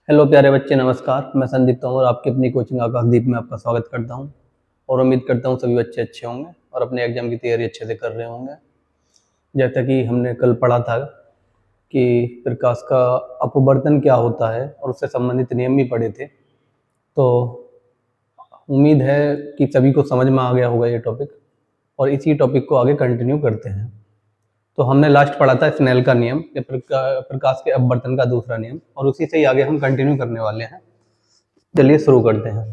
Hello प्यारे बच्चे, नमस्कार। मैं संदीप तोमर आपकी अपनी कोचिंग आकाशदीप में आपका स्वागत करता हूं और उम्मीद करता हूं सभी बच्चे अच्छे होंगे और अपने एग्जाम की तैयारी अच्छे से कर रहे होंगे। जैसा कि हमने कल पढ़ा था कि प्रकाश का अपवर्तन क्या होता है और उससे संबंधित नियम भी पढ़े थे, तो उम्मीद है कि सभी को समझ में आ गया होगा ये टॉपिक और इसी टॉपिक को आगे कंटिन्यू करते हैं। तो हमने लास्ट पढ़ा था स्नेल का नियम, प्रकाश के अपवर्तन का दूसरा नियम, और उसी से ही आगे हम कंटिन्यू करने वाले हैं। चलिए शुरू करते हैं।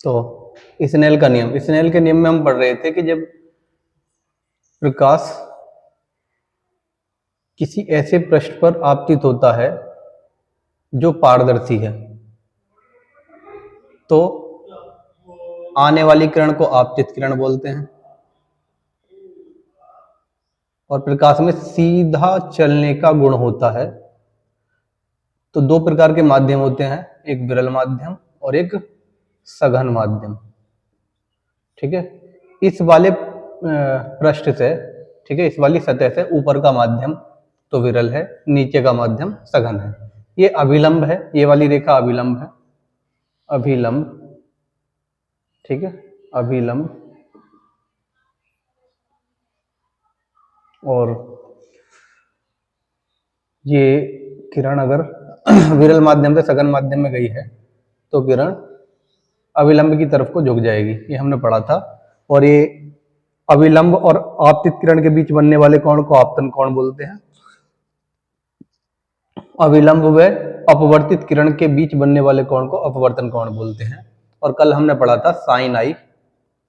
तो स्नेल का नियम, स्नेल के नियम में हम पढ़ रहे थे कि जब प्रकाश किसी ऐसे पृष्ठ पर आपतित होता है जो पारदर्शी है, तो आने वाली किरण को आपतित किरण बोलते हैं। और प्रकाश में सीधा चलने का गुण होता है। तो दो प्रकार के माध्यम होते हैं, एक विरल माध्यम और एक सघन माध्यम। ठीक है, इस वाले पृष्ठ से, ठीक है, इस वाली सतह से ऊपर का माध्यम तो विरल है, नीचे का माध्यम सघन है। ये अभिलंब है, ये वाली रेखा अभिलंब है, अभिलंब। ठीक है, अभिलंब। और ये किरण अगर विरल माध्यम से सघन माध्यम में गई है तो किरण अविलंब की तरफ को झुक जाएगी, ये हमने पढ़ा था। और ये अविलंब और आपतित किरण के बीच बनने वाले कोण को आपतन कोण बोलते हैं। अविलंब व अपवर्तित किरण के बीच बनने वाले कोण को अपवर्तन कोण बोलते हैं। और कल हमने पढ़ा था साइन आई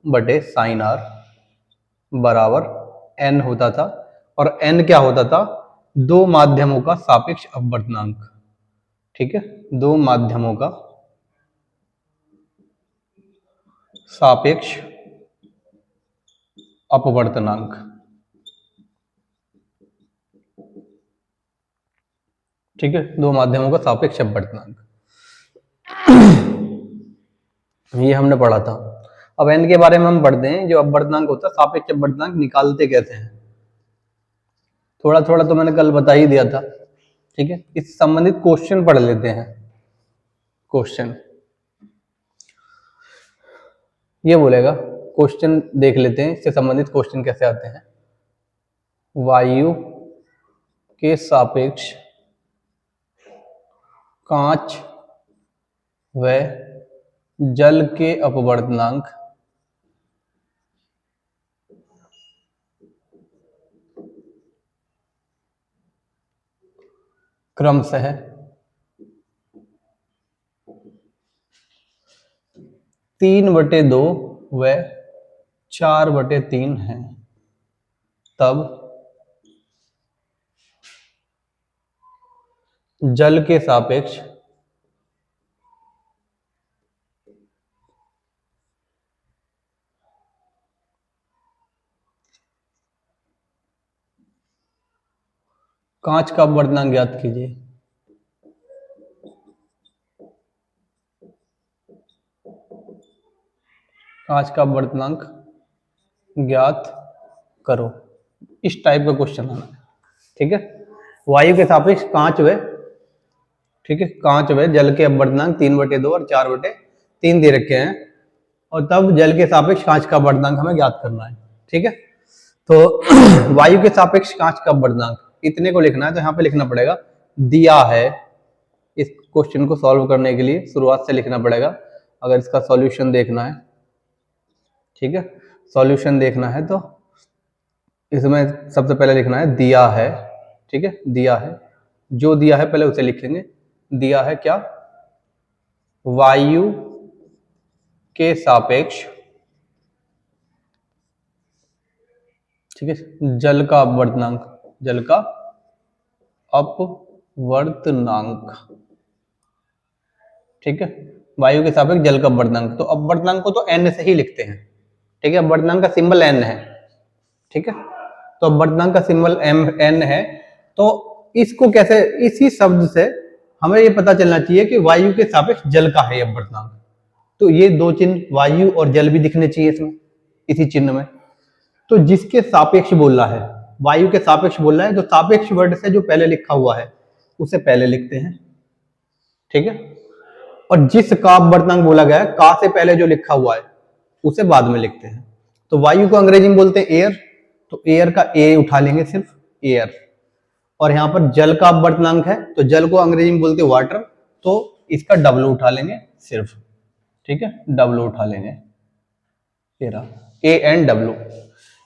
बटे साइन आर बराबर एन होता था। और एन क्या होता था? दो माध्यमों का सापेक्ष अपवर्तनांक। ठीक है, दो माध्यमों का सापेक्ष अपवर्तनांक। ठीक है, दो माध्यमों का सापेक्ष अपवर्तनांक, ये हमने पढ़ा था। अब एन के बारे में हम पढ़ते हैं। जो अपवर्तनांक होता है, सापेक्ष अपवर्तनांक निकालते कैसे हैं, थोड़ा थोड़ा तो मैंने कल बता ही दिया था। ठीक है, इससे संबंधित क्वेश्चन पढ़ लेते हैं। क्वेश्चन ये बोलेगा, क्वेश्चन देख लेते हैं, इससे संबंधित क्वेश्चन कैसे आते हैं। वायु के सापेक्ष कांच व जल के अपवर्तनांक क्रमशः 3/2 व 4/3 है, तब जल के सापेक्ष कांच का अपवर्तनांक ज्ञात कीजिए। कांच का अपवर्तनांक ज्ञात करो, इस टाइप का क्वेश्चन आना है। ठीक है, वायु के सापेक्ष कांच व, ठीक है, कांच व जल के अपवर्तनांक 3/2 और 4/3 दे रखे हैं, और तब जल के सापेक्ष कांच का अपवर्तनांक हमें ज्ञात करना है। ठीक है, तो वायु के सापेक्ष कांच का अपवर्तनांक इतने को लिखना है, तो यहाँ पे लिखना पड़ेगा दिया है। इस क्वेश्चन को सॉल्व करने के लिए शुरुआत से लिखना पड़ेगा, अगर इसका सॉल्यूशन देखना है। ठीक है, सॉल्यूशन देखना है तो इसमें सबसे पहले लिखना है दिया है। ठीक है, दिया है, जो दिया है पहले उसे लिखेंगे। दिया है क्या? वायु के सापेक्ष, ठीक है, जल का अपवर्तनांक, जल का अपवर्तनांक। ठीक है, वायु के सापेक्ष जल का अपवर्तनांक, तो अपवर्तनांक को तो एन से ही लिखते हैं। ठीक है, अपवर्तनांक का सिंबल एन है। ठीक है, तो अपवर्तनांक का सिंबल एन है, तो इसको कैसे, इसी शब्द से हमें ये पता चलना चाहिए कि वायु के सापेक्ष जल का है अपवर्तनांक। तो ये दो चिन्ह वायु और जल भी दिखने चाहिए इसमें, इसी चिन्ह में। तो जिसके सापेक्ष बोल रहा है, वायु के सापेक्ष बोल रहा है, तो सापेक्ष वर्ड से जो पहले लिखा हुआ है उसे पहले लिखते हैं, ठीक है। और जिस का अपवर्तनांक बोला गया है, का से पहले जो लिखा हुआ है उसे बाद में लिखते हैं। तो वायु को अंग्रेजी में बोलते हैं एयर, तो एयर का ए उठा लेंगे सिर्फ, एयर। और यहाँ पर जल का अपवर्तनांक है, तो जल को अंग्रेजी में बोलते हैं वाटर, तो इसका डब्ल्यू उठा लेंगे सिर्फ, ठीक है, डब्ल्यू उठा लेंगे। A N W,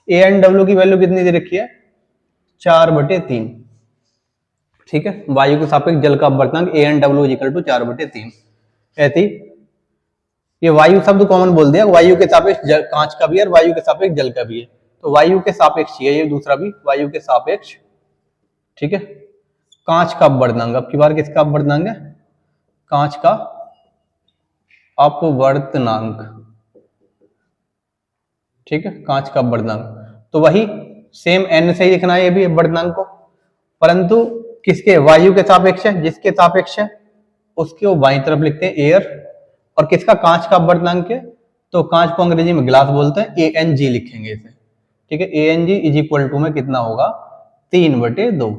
A N W की वैल्यू कितनी दे रखी है, 4/3, ठीक है। वायु के सापेक्ष जल का अपवर्तनांक A N W equal to 4/3। ऐसी ये वायु शब्द कॉमन बोल दिया, वायु के सापेक्ष कांच का भी है और वायु के सापेक्ष जल का भी है, तो वायु के सापेक्ष है ये दूसरा भी, वायु के सापेक्ष, ठीक है। कांच का अपवर्तनांक, अब की बार किसका अपवर्तनांक है, कांच का अपवर्तनांक, ठीक है, कांच का अपवर्तनांक। तो वही सेम एन से ही लिखना है ये भी अपवर्तनांक को, परंतु किसके, वायु के सापेक्ष है, जिसके सापेक्ष है उसके वो बाईं तरफ लिखते हैं एयर, और किसका, कांच का अपवर्तनांक है, तो कांच को अंग्रेजी में ग्लास बोलते हैं, ए एन जी लिखेंगे इसे, ठीक है। A N G is equal to में कितना होगा, 3/2,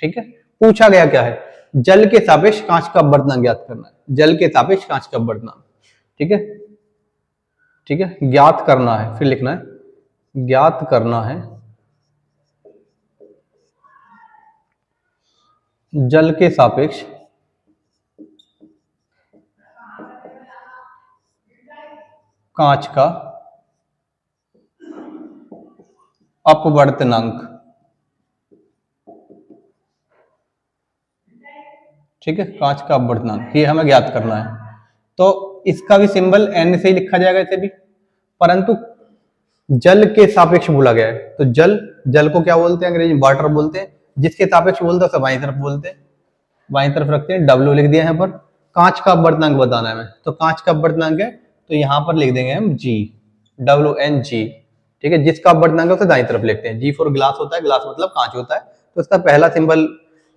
ठीक है। पूछा गया क्या है, जल के सापेक्ष कांच का अपवर्तनांक ज्ञात करना है, जल के सापेक्ष कांच का अपवर्तनांक, ठीक है, ठीक है, ज्ञात करना है, फिर लिखना है ज्ञात करना है जल के सापेक्ष कांच का अपवर्तनांक, ठीक है, कांच का अपवर्तनांक ये हमें ज्ञात करना है। तो इसका भी सिंबल एन से ही लिखा जाएगा इसे भी, परंतु जल के सापेक्ष बोला गया है, तो जल, जल को क्या बोलते हैं अंग्रेजी में, वाटर बोलते हैं, जिसके सापेक्ष बोलते हैं उसे बाईं तरफ बोलते हैं, बाईं तरफ रखते हैं, डब्ल्यू लिख दिया यहाँ पर। कांच का अपवर्तनांक बताना है हमें, तो कांच का अपवर्तनांक है, तो यहाँ पर लिख देंगे हम जी, WNG, ठीक है। जिसका अपवर्तनांक है उसे दाईं तरफ लिखते हैं, जी फॉर ग्लास होता है, ग्लास मतलब कांच होता है, तो इसका पहला सिंबल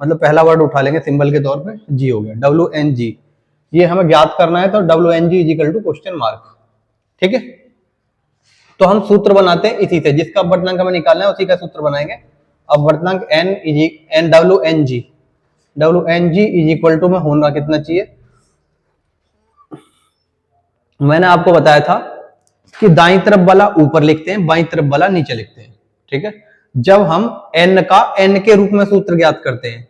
मतलब पहला वर्ड उठा लेंगे सिंबल के तौर पे, जी हो गया, WNG। ये हमें ज्ञात करना है, तो WNG is equal to question mark, ठीक है। तो हम सूत्र बनाते हैं इसी से, जिसका अपवर्तनांक हमें निकालना है उसी का सूत्र बनाएंगे। अपवर्तनांक N WNG is equal to में होना कितना चाहिए, मैंने आपको बताया था कि दाईं तरफ वाला ऊपर लिखते हैं, बाईं तरफ वाला नीचे लिखते हैं, ठीक है। जब हम n का n के रूप में सूत्र ज्ञात करते हैं,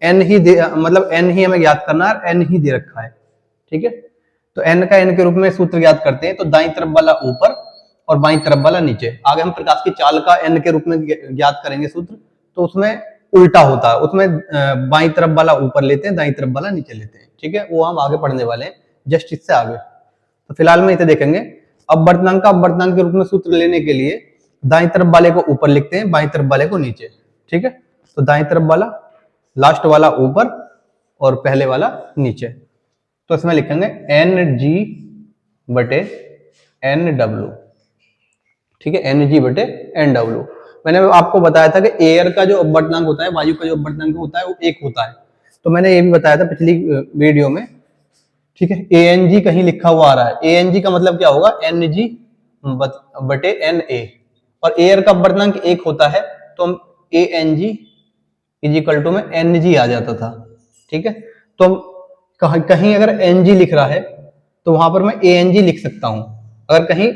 n ही मतलब n ही हमें ज्ञात करना है, n ही दे रखा है, ठीक है। तो n का n के रूप में सूत्र ज्ञात करते हैं, तो दाईं तरफ वाला ऊपर और बाईं तरफ वाला नीचे। आगे हम प्रकाश की चाल का n के रूप में ज्ञात करेंगे सूत्र, तो उसमें उल्टा होता है, उसमें बाईं तरफ वाला ऊपर लेते हैं, दाईं तरफ वाला नीचे लेते हैं, ठीक है। वो हम आगे पढ़ने वाले हैं, जस्ट इससे आगे। तो फिलहाल में इसे देखेंगे, अपवर्तनांक का अपवर्तनांक के रूप में सूत्र लेने के लिए दाईं तरफ वाले को ऊपर लिखते हैं, बाईं तरफ वाले को नीचे, ठीक है। तो दाईं तरफ वाला, लास्ट वाला ऊपर और पहले वाला नीचे, तो इसमें लिखेंगे NG/NW, ठीक है, NG/NW। मैंने आपको बताया था कि एयर का जो अपवर्तनांक होता है, वायु का जो अपवर्तनांक होता है वो 1 होता है, तो मैंने ये भी बताया था पिछली वीडियो में, ठीक है। ANG कहीं लिखा हुआ आ रहा है, ANG का मतलब क्या होगा, NG/NA, और एयर का अपवर्तनांक 1 होता है, तो हम ANG इज इक्वल टू में NG आ जाता था, ठीक है। तो कहीं अगर NG लिख रहा है तो वहां पर मैं ANG लिख सकता हूं, अगर कहीं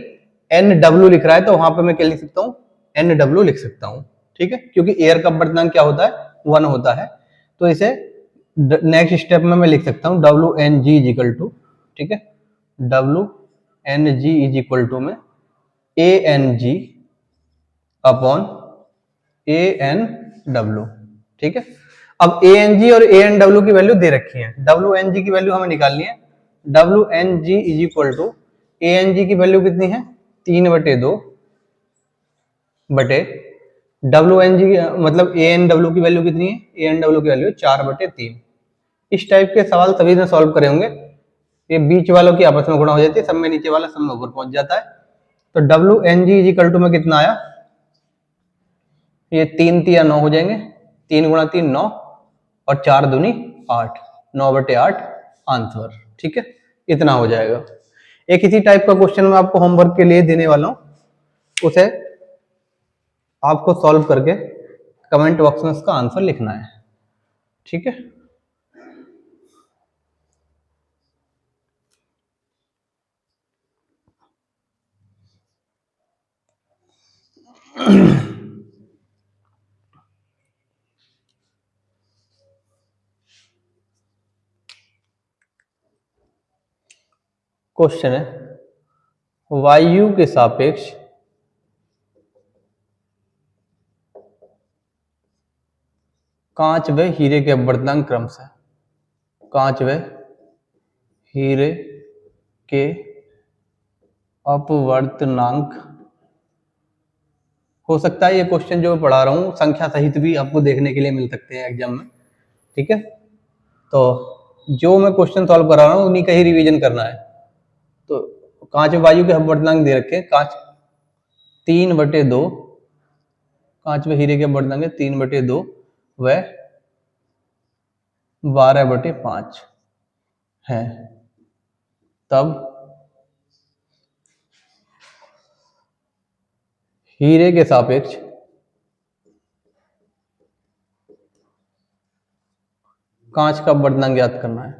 NW लिख रहा है तो वहां पर मैं क्या लिख सकता हूं, NW लिख सकता हूं, ठीक है, क्योंकि एयर का अपवर्तनांक क्या होता है, 1 होता है। तो इसे नेक्स्ट स्टेप में मैं लिख सकता हूं WNG इज इक्वल टू, ठीक है, WNG इज इक्वल टू में ANG अपॉन ANW, ठीक है। अब ANG और ANW की वैल्यू दे रखी है, WNG की वैल्यू हमें निकालनी है, WNG is equal to ANG की वैल्यू कितनी है, 3/2 बटे WNG मतलब ANW की वैल्यू कितनी है, ANW की वैल्यू 4/3। इस टाइप के सवाल सभी ने सॉल्व करे होंगे, ये बीच वालों की आपस में गुणा हो जाती है, सब में नीचे वाला सब में ऊपर पहुंच जाता है। तो WNG इज इक्वल टू में कितना आया, ये 3 3 9 हो जाएंगे, 3 गुणा 3 9 और 4 दूनी 8, 9/8 आंसर, ठीक है, इतना हो जाएगा। एक इसी टाइप का क्वेश्चन मैं आपको होमवर्क के लिए देने वाला हूं, उसे आपको सॉल्व करके कमेंट बॉक्स में इसका आंसर लिखना है, ठीक है। क्वेश्चन है, वायु के सापेक्ष कांच व हीरे के अपवर्तनांक क्रमशः, कांच व हीरे के अपवर्तनांक। हो सकता है ये क्वेश्चन जो मैं पढ़ा रहा हूँ संख्या सहित भी आपको देखने के लिए मिल सकते हैं एग्जाम में, ठीक है। तो जो मैं क्वेश्चन सॉल्व करा रहा हूँ उन्हीं का ही रिवीजन करना है। तो कांच में वायु के अपवर्तनांक दे रखे हैं, कांच 3/2, कांच में हीरे के अपवर्तनांक 3/2 व 12/5 है, तब हीरे के सापेक्ष कांच का अपवर्तनांक ज्ञात करना है।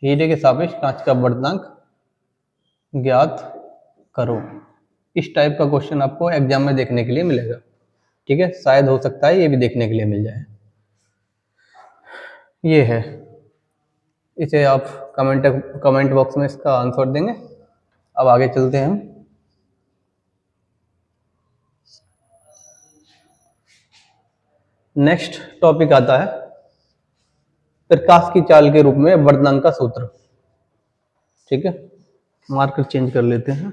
हीरे के सापेक्ष कांच का अपवर्तनांक ज्ञात करो। इस टाइप का क्वेश्चन आपको एग्जाम में देखने के लिए मिलेगा, ठीक है। शायद हो सकता है ये भी देखने के लिए मिल जाए। ये है, इसे आप कमेंट बॉक्स में इसका आंसर देंगे। अब आगे चलते हैं हम। नेक्स्ट टॉपिक आता है प्रकाश की चाल के रूप में अपवर्तनांक का सूत्र, ठीक है। मार्कर चेंज कर लेते हैं।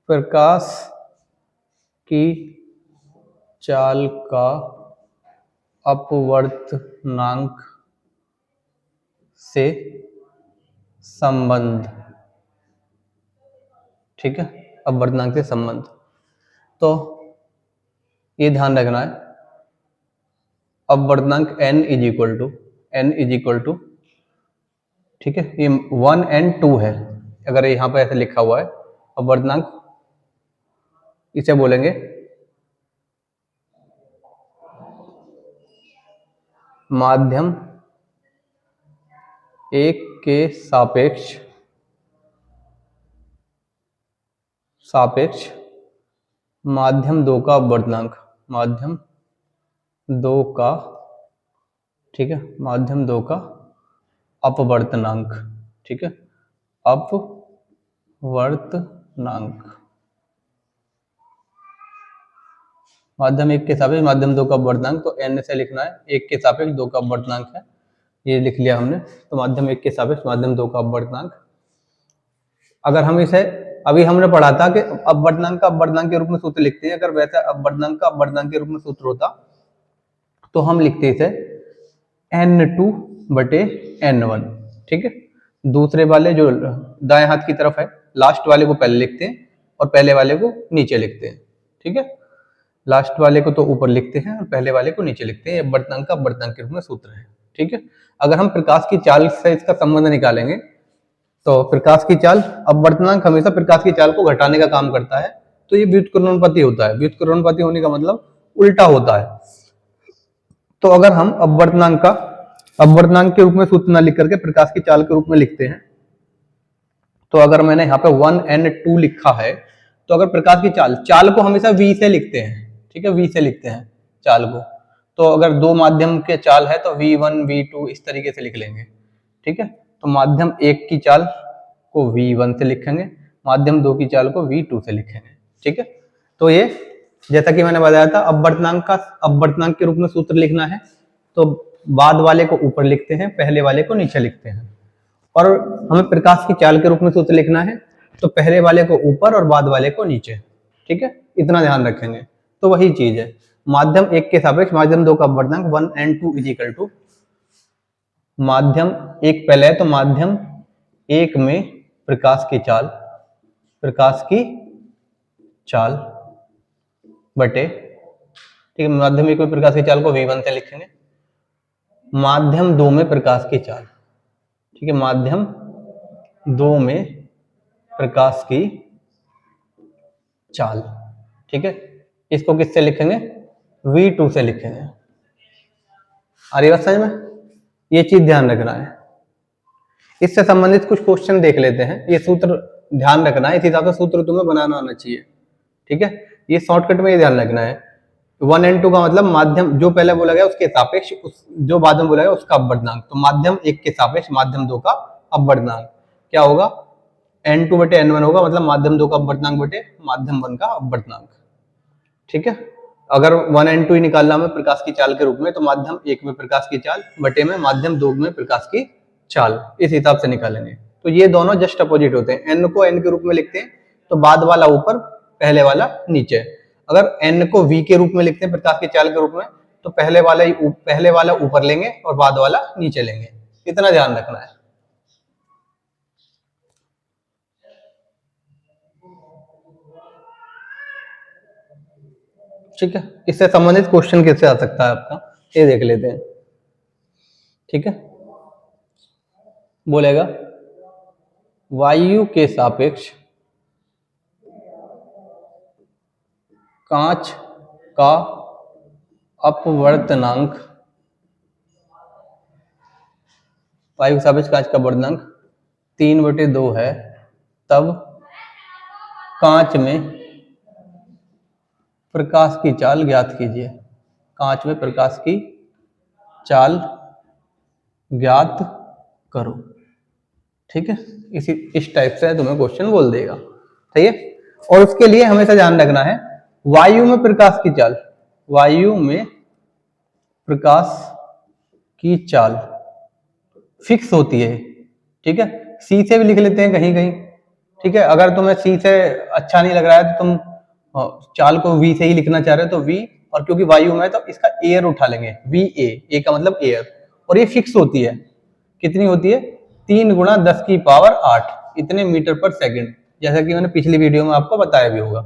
प्रकाश की चाल का अपवर्तनांक से संबंध, ठीक है, अपवर्तनांक से संबंध। तो ये ध्यान रखना है, अपवर्तनांक n इज इक्वल टू, ठीक है, ये 1 and 2 है। अगर यहाँ पे ऐसे लिखा हुआ है अपवर्तनांक, इसे बोलेंगे माध्यम 1 के सापेक्ष माध्यम 2 का अपवर्तनांक, माध्यम 2 का, ठीक है, माध्यम 2 का अपवर्तनांक, ठीक है, अपवर्तनांक। माध्यम 1 के सापेक्ष माध्यम 2 का अपवर्तनांक, तो n से लिखना है 1 के सापेक्ष 2 का अपवर्तनांक है, ये लिख लिया हमने। तो माध्यम 1 के सापेक्ष माध्यम 2 का अपवर्तनांक, अगर हम इसे, अभी हमने पढ़ा था कि अपवर्तनांक का अपवर्तनांक के रूप में सूत्र लिखते हैं, अगर वैसे अपवर्तनांक का अपवर्तनांक के रूप में सूत्र होता तो हम लिखते इसे n2/n1, ठीक है। दूसरे वाले जो दाएं हाथ की तरफ है, लास्ट वाले को पहले लिखते हैं और पहले वाले को नीचे लिखते हैं, ठीक है। लास्ट वाले को तो ऊपर लिखते हैं और पहले वाले को नीचे लिखते हैं। अपवर्तनांक का अपवर्तनांक के रूप में सूत्र है, ठीक है। अगर हम प्रकाश की चाल से इसका संबंध निकालेंगे तो प्रकाश की चाल, अपवर्तनांक हमेशा प्रकाश की चाल को घटाने का काम करता है, तो ये व्युत्क्रमणपति होता है। व्युत्क्रमणपति होने का मतलब उल्टा होता है। तो अगर हम अपवर्तनांक के रूप में सूत्र न लिख करके प्रकाश की चाल के रूप में लिखते हैं, तो अगर मैंने यहाँ पे 1 and 2 लिखा है, तो अगर प्रकाश की चाल को हमेशा v से लिखते हैं, ठीक है, v से लिखते हैं चाल को। तो अगर दो माध्यम के चाल है तो v1 v2 इस तरीके से लिख लेंगे, ठीक है। तो माध्यम 1 की चाल को v1 से लिखेंगे, माध्यम 2 की चाल को v2 से लिखेंगे, ठीक है। तो ये जैसा कि मैंने बताया था, अपवर्तनांक के रूप में सूत्र लिखना है तो बाद वाले को ऊपर लिखते हैं, पहले वाले को नीचे लिखते हैं। और हमें प्रकाश की चाल के रूप में सूत्र लिखना है तो पहले वाले को ऊपर और बाद वाले को नीचे, ठीक है, इतना ध्यान रखेंगे। तो वही चीज है, माध्यम 1 के सापेक्ष माध्यम 2 का अपवर्तनांक 1 and 2 इज इक्वल टू, माध्यम 1 पहले है तो माध्यम 1 में प्रकाश की चाल बटे, ठीक है, माध्यम एक में प्रकाश की चाल को V1 से लिखेंगे, माध्यम 2 में प्रकाश की चाल, ठीक है, माध्यम 2 में प्रकाश की चाल, ठीक है, इसको किससे लिखेंगे, V2 से लिखेंगे। आ रही बात समझ में? ये चीज ध्यान रखना है। इससे संबंधित कुछ क्वेश्चन देख लेते हैं, ये सूत्र ध्यान रखना है, इस हिसाब से सूत्र तुम्हें बनाना आना चाहिए, ठीक है। ये शॉर्टकट में ये ध्यान रखना है, 1 and 2 का मतलब माध्यम जो पहले बोला गया उसके सापेक्ष जो बाद में बोला गया उसका अपवर्तनांक, तो माध्यम 1 के सापेक्ष माध्यम 2 का अपवर्तनांक क्या होगा, n2 बटे n1 होगा, मतलब माध्यम 2 का अपवर्तनांक बटे माध्यम 1 का अपवर्तनांक, ठीक है। अगर 1 and 2 ही निकालना हमें प्रकाश की चाल के रूप में, तो माध्यम 1 में प्रकाश की चाल बटे में माध्यम 2 में प्रकाश की चाल, इस हिसाब से निकालेंगे। तो ये दोनों जस्ट अपोजिट होते हैं, n को n के रूप में लिखते हैं तो बाद वाला ऊपर पहले वाला नीचे, अगर n को v के रूप में लिखते हैं प्रकाश की चाल के रूप में, तो पहले वाला ऊपर लेंगे और बाद वाला नीचे लेंगे, इतना ध्यान रखना है। ठीक है, इससे संबंधित क्वेश्चन कैसे आ सकता है आपका, ये देख लेते हैं, ठीक है। बोलेगा वायु के सापेक्ष कांच का अपवर्तनांक, वायु के सापेक्ष कांच का अपवर्तनांक 3/2 है, तब कांच में प्रकाश की चाल ज्ञात कीजिए, कांच में प्रकाश की चाल ज्ञात करो, ठीक है। इस टाइप से तुम्हें क्वेश्चन बोल देगा, सही है। और उसके लिए हमेशा ध्यान रखना है, वायु में प्रकाश की चाल, वायु में प्रकाश की चाल फिक्स होती है, ठीक है। सी से भी लिख लेते हैं कहीं कहीं, ठीक है। अगर तुम्हें सी से अच्छा नहीं लग रहा है तो तुम चाल को वी से ही लिखना चाह रहे हो तो वी, और क्योंकि वायु में है तो इसका एयर उठा लेंगे, वी ए का मतलब एयर, और ये फिक्स होती है, कितनी होती है, 3 × 10⁸ इतने मीटर पर सेकंड, जैसा कि मैंने पिछली वीडियो में आपको बताया भी होगा।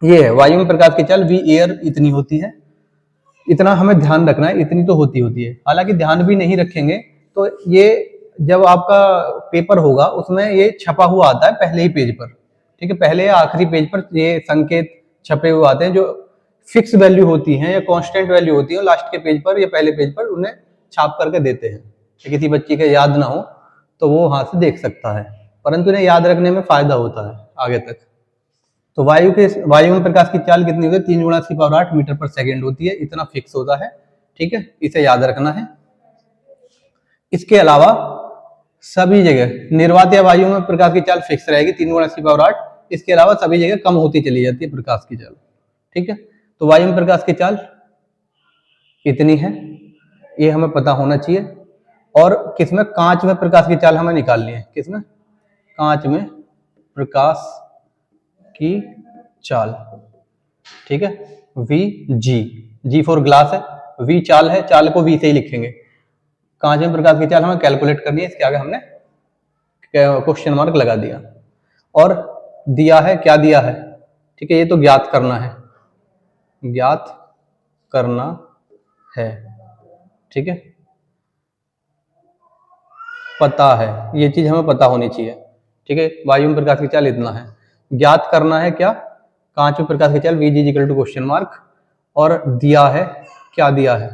ये है वायु में प्रकाश की चाल वी एयर इतनी होती है, इतना हमें ध्यान रखना है, इतनी तो होती है। हालांकि ध्यान भी नहीं रखेंगे तो ये जब आपका पेपर होगा उसमें ये छपा हुआ आता है पहले ही पेज पर, ठीक है, पहले या आखिरी पेज पर ये संकेत छपे हुए आते हैं, जो फिक्स वैल्यू होती हैं या कांस्टेंट वैल्यू होती है, लास्ट के पेज पर या पहले पेज पर उन्हें छाप करके देते हैं, किसी बच्चे के याद ना हो तो वो वहां से देख सकता है, परंतु इन्हें याद रखने में फायदा होता है आगे तक। तो वायु में प्रकाश की चाल कितनी होती है, 3 × 10⁸ मीटर पर सेकंड होती है, इतना फिक्स होता है, ठीक है, इसे याद रखना है। इसके अलावा सभी जगह निर्वात या वायु में प्रकाश की चाल फिक्स रहेगी 3 × 10⁸, इसके अलावा सभी जगह कम होती चली जाती है प्रकाश की चाल, ठीक है। तो वायु में प्रकाश की चाल इतनी है, ये हमें पता होना चाहिए। और किसमें, कांच में प्रकाश की चाल हमें निकालनी है, किसमें, कांच में प्रकाश की चाल, ठीक है, वी जी फॉर ग्लास है, वी चाल है, चाल को वी से ही लिखेंगे, कांच में प्रकाश की चाल हमें कैलकुलेट करनी है, इसके आगे हमने क्वेश्चन मार्क लगा दिया। और दिया है, क्या दिया है, ठीक है, ये तो ज्ञात करना है, ज्ञात करना है, ठीक है, पता है, ये चीज हमें पता होनी चाहिए, ठीक है। वायु में प्रकाश की चाल इतना है, ज्ञात करना है क्या, कांच में प्रकाश की चाल V G equal to question mark, और दिया है, क्या दिया है,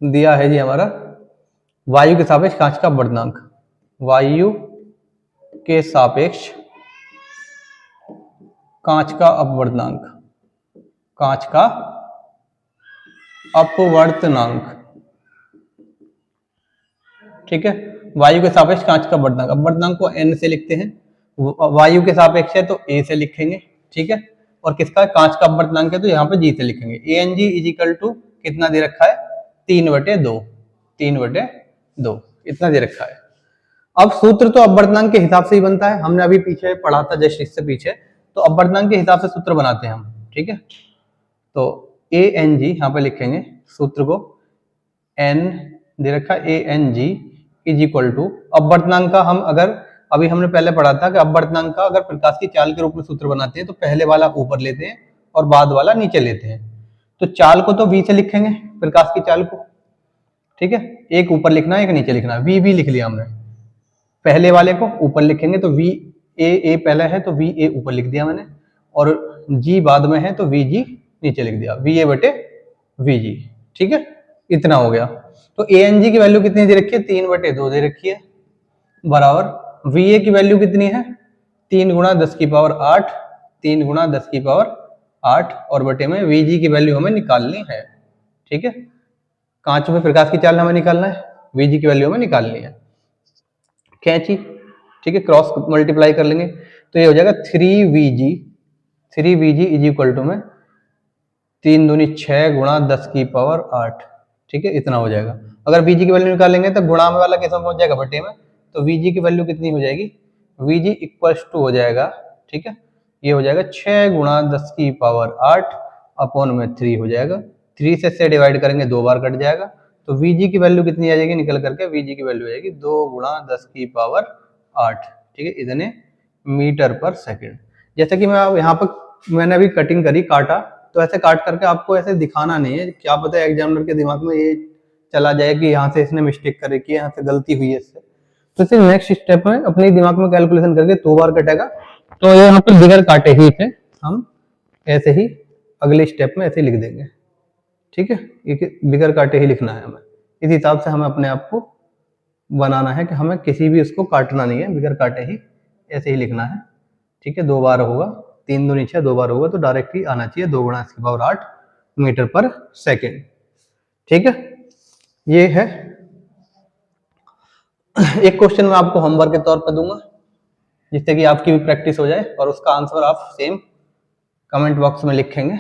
दिया है जी हमारा वायु के सापेक्ष कांच का अपवर्तनांक, वायु के सापेक्ष कांच का अपवर्तनांक, कांच का अपवर्तनांक, ठीक है, वायु के सापेक्ष कांच का अपवर्तनांक, अपवर्तनांक को n से लिखते हैं, वायु के सापेक्ष है तो a से लिखेंगे, ठीक है, और किसका कांच का अपवर्तनांक है तो यहाँ पे g से लिखेंगे। ANG इज इक्वल टू कितना दे रखा है, 3/2, 3/2 इतना दे रखा है। अब सूत्र तो अपवर्तनांक के हिसाब से ही बनता है, हमने अभी पीछे पढ़ा था जस्ट इससे पीछे, तो अपवर्तनांक के हिसाब से सूत्र बनाते हैं हम, ठीक है। तो ANG यहाँ पे लिखेंगे सूत्र को, n दे रखा है ANG इज इक्वल टू, अपवर्तनांक का हम अगर अभी हमने पहले पढ़ा था कि अपवर्तनांक का अगर प्रकाश की चाल के रूप में सूत्र बनाते हैं तो पहले वाला ऊपर लेते हैं और बाद वाला नीचे लेते हैं। तो चाल को तो v से लिखेंगे, प्रकाश की चाल को, ठीक है, एक ऊपर लिखना है एक नीचे लिखना है। v लिख लिया हमने, पहले वाले को ऊपर लिखेंगे तो v a पहला है तो v a ऊपर लिख दिया मैंने, और g बाद में है तो v g नीचे लिख दिया, v a बटे v g, ठीक है, इतना हो गया। तो a n g की वैल्यू कितनी दे रखी है, 3/2 दे रखी है, बराबर v a की वैल्यू कितनी है, 3 गुणा 10 की पावर 8, 3 गुणा 10 की पावर 8, और बटे में v g की वैल्यू हमें निकालनी है, ठीक है, कांच में प्रकाश की चाल हमें निकालना है, v g की वैल्यू हमें निकालनी है। कैंची, ठीक है, क्रॉस मल्टीप्लाई कर लेंगे तो ये हो जाएगा 3vg, 3vg is equal to में 3 दूनी 6 गुणा 10 की पावर 8, ठीक है, इतना हो जाएगा। अगर vg की वैल्यू निकालेंगे तो गुणा में वाला कैसे पहुंच जाएगा, बटे में, तो vg की वैल्यू कितनी हो जाएगी, vg इक्वल्स टू हो जाएगा, ठीक है, ये हो जाएगा 6 गुणा 10 की पावर 8 अपॉन में 3 हो जाएगा, 3 से डिवाइड करेंगे 2 बार कट जाएगा, तो vg की वैल्यू कितनी आ जाएगी निकल करके, vg की वैल्यू आ जाएगी 2 गुणा 10 की पावर 8, ठीक है, इतने मीटर पर सेकंड। जैसे कि मैं यहाँ पर मैंने अभी कटिंग करी, काटा, तो ऐसे काट करके आपको ऐसे दिखाना नहीं है, क्या पता है एग्जामिनर के दिमाग में ये चला जाए कि यहाँ से इसने मिस्टेक कर रखी है, यहाँ से गलती हुई है इससे, तो इसे नेक्स्ट स्टेप में अपने दिमाग में कैलकुलेशन करके 2 बार कटेगा, तो ये यहाँ पर बिगर काटे ही थे हम ऐसे ही अगले स्टेप में ऐसे लिख देंगे, ठीक है, बिगर काटे ही लिखना है हमें, इस हिसाब से हमें अपने आप को बनाना है कि हमें किसी भी उसको काटना नहीं है, बिगर काटे ही ऐसे ही लिखना है, ठीक है। 2 बार होगा, 3 दूनी 6, 2 बार होगा तो डायरेक्ट ही आना चाहिए 2 गुणा 10 की पावर 8 मीटर पर सेकेंड, ठीक है। ये है एक क्वेश्चन मैं आपको होमवर्क के तौर पर दूंगा जिससे कि आपकी भी प्रैक्टिस हो जाए, और उसका आंसर आप सेम कमेंट बॉक्स में लिखेंगे।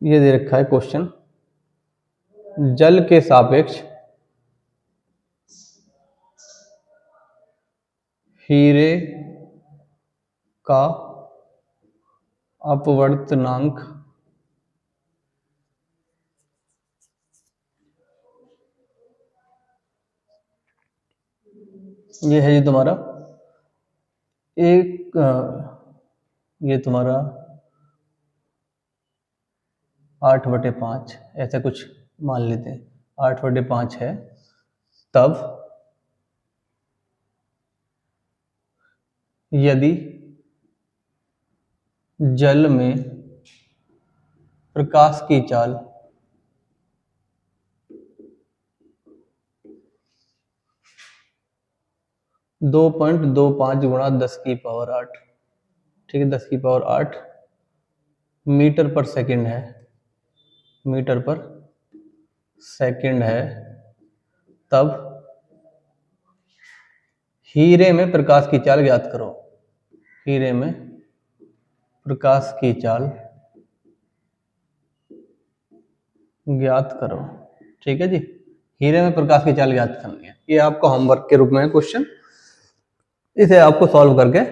ये दे रखा है क्वेश्चन, जल के सापेक्ष हीरे का अपवर्तनांक ये है जी तुम्हारा एक, ये तुम्हारा 8/5 ऐसा कुछ मान लेते हैं, 8/5 है, तब यदि जल में प्रकाश की चाल 2.25 गुणा 10 की पावर 8, ठीक है, 10 की पावर 8 मीटर पर सेकंड है, मीटर पर सेकंड है, तब हीरे में प्रकाश की चाल ज्ञात करो, हीरे में प्रकाश की चाल ज्ञात करो, ठीक है जी, हीरे में प्रकाश की चाल ज्ञात करनी है। ये आपका होमवर्क के रूप में है क्वेश्चन, इसे आपको सॉल्व करके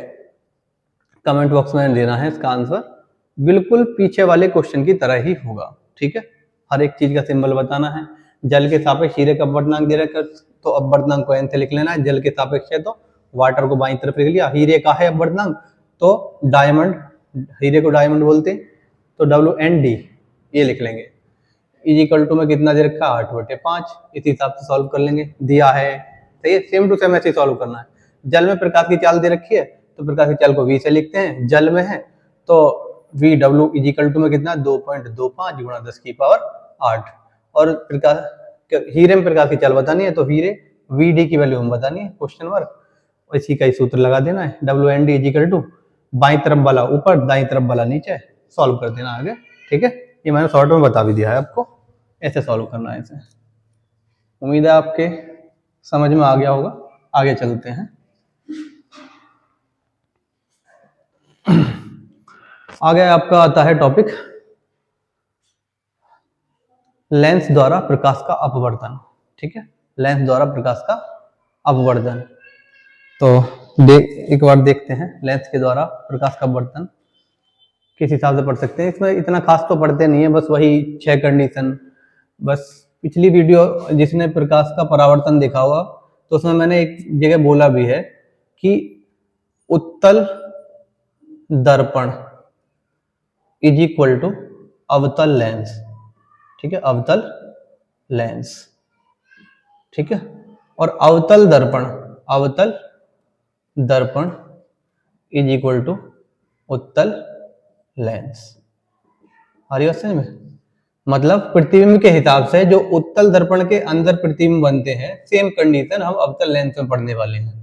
कमेंट बॉक्स में देना है। इसका आंसर बिल्कुल पीछे वाले क्वेश्चन की तरह ही होगा, ठीक है, हर एक चीज का सिंबल बताना है। जल के सापेक्ष हीरे का अपवर्तनांक दे रखा तो अपवर्तनांक को n से लिख लेना है, जल के सापेक्ष है तो वाटर को बाईं तरफ लिख लिया, हीरे का है अपवर्तनांक तो डायमंड, हीरे को डायमंड बोलते हैं तो WND ये लिख लेंगे, इज इक्वल टू में कितना दे रखा है 8/5, इस हिसाब से सॉल्व कर लेंगे, दिया है, सही है, सेम टू सेम ऐसे सॉल्व करना है। जल में प्रकाश की चाल दे रखी है तो प्रकाश की चाल को v से लिखते हैं, जल में है तो VW इज इक्वल टू में कितना 2.25 गुणा 10 की पावर 8, और प्रकाश हीरे में प्रकाश की चाल बतानी है तो हीरे VD की वैल्यू हम बतानी है, क्वेश्चन मार्क, इसी का ही सूत्र लगा देना है, WND इज इक्वल टू बाईं तरफ वाला ऊपर दाईं तरफ वाला नीचे, सॉल्व कर देना आगे, ठीक है। ये मैंने शॉर्ट में बता भी दिया है आपको, ऐसे सॉल्व करना है इसे। उम्मीद है आपके समझ में आ गया होगा, आगे चलते हैं। आगे आपका आता है टॉपिक लेंस द्वारा प्रकाश का अपवर्तन, ठीक है, लेंस द्वारा प्रकाश का अपवर्तन। तो एक बार देखते हैं लेंस के द्वारा प्रकाश का अपवर्तन किस हिसाब से पढ़ सकते हैं। इसमें इतना खास तो पढ़ते नहीं है, बस वही 6 कंडीशन। बस पिछली वीडियो जिसने प्रकाश का परावर्तन देखा होगा तो उसमें मैंने एक जगह बोला भी है कि उत्तल दर्पण इज इक्वल टू अवतल लेंस। ठीक है, अवतल लेंस। ठीक है, और अवतल दर्पण इज इक्वल टू उत्तल लेंस। आ रही बात समझ में? मतलब प्रतिबिंब के हिसाब से जो उत्तल दर्पण के अंदर प्रतिबिंब बनते हैं, सेम कंडीशन हम अवतल लेंस में पढ़ने वाले हैं।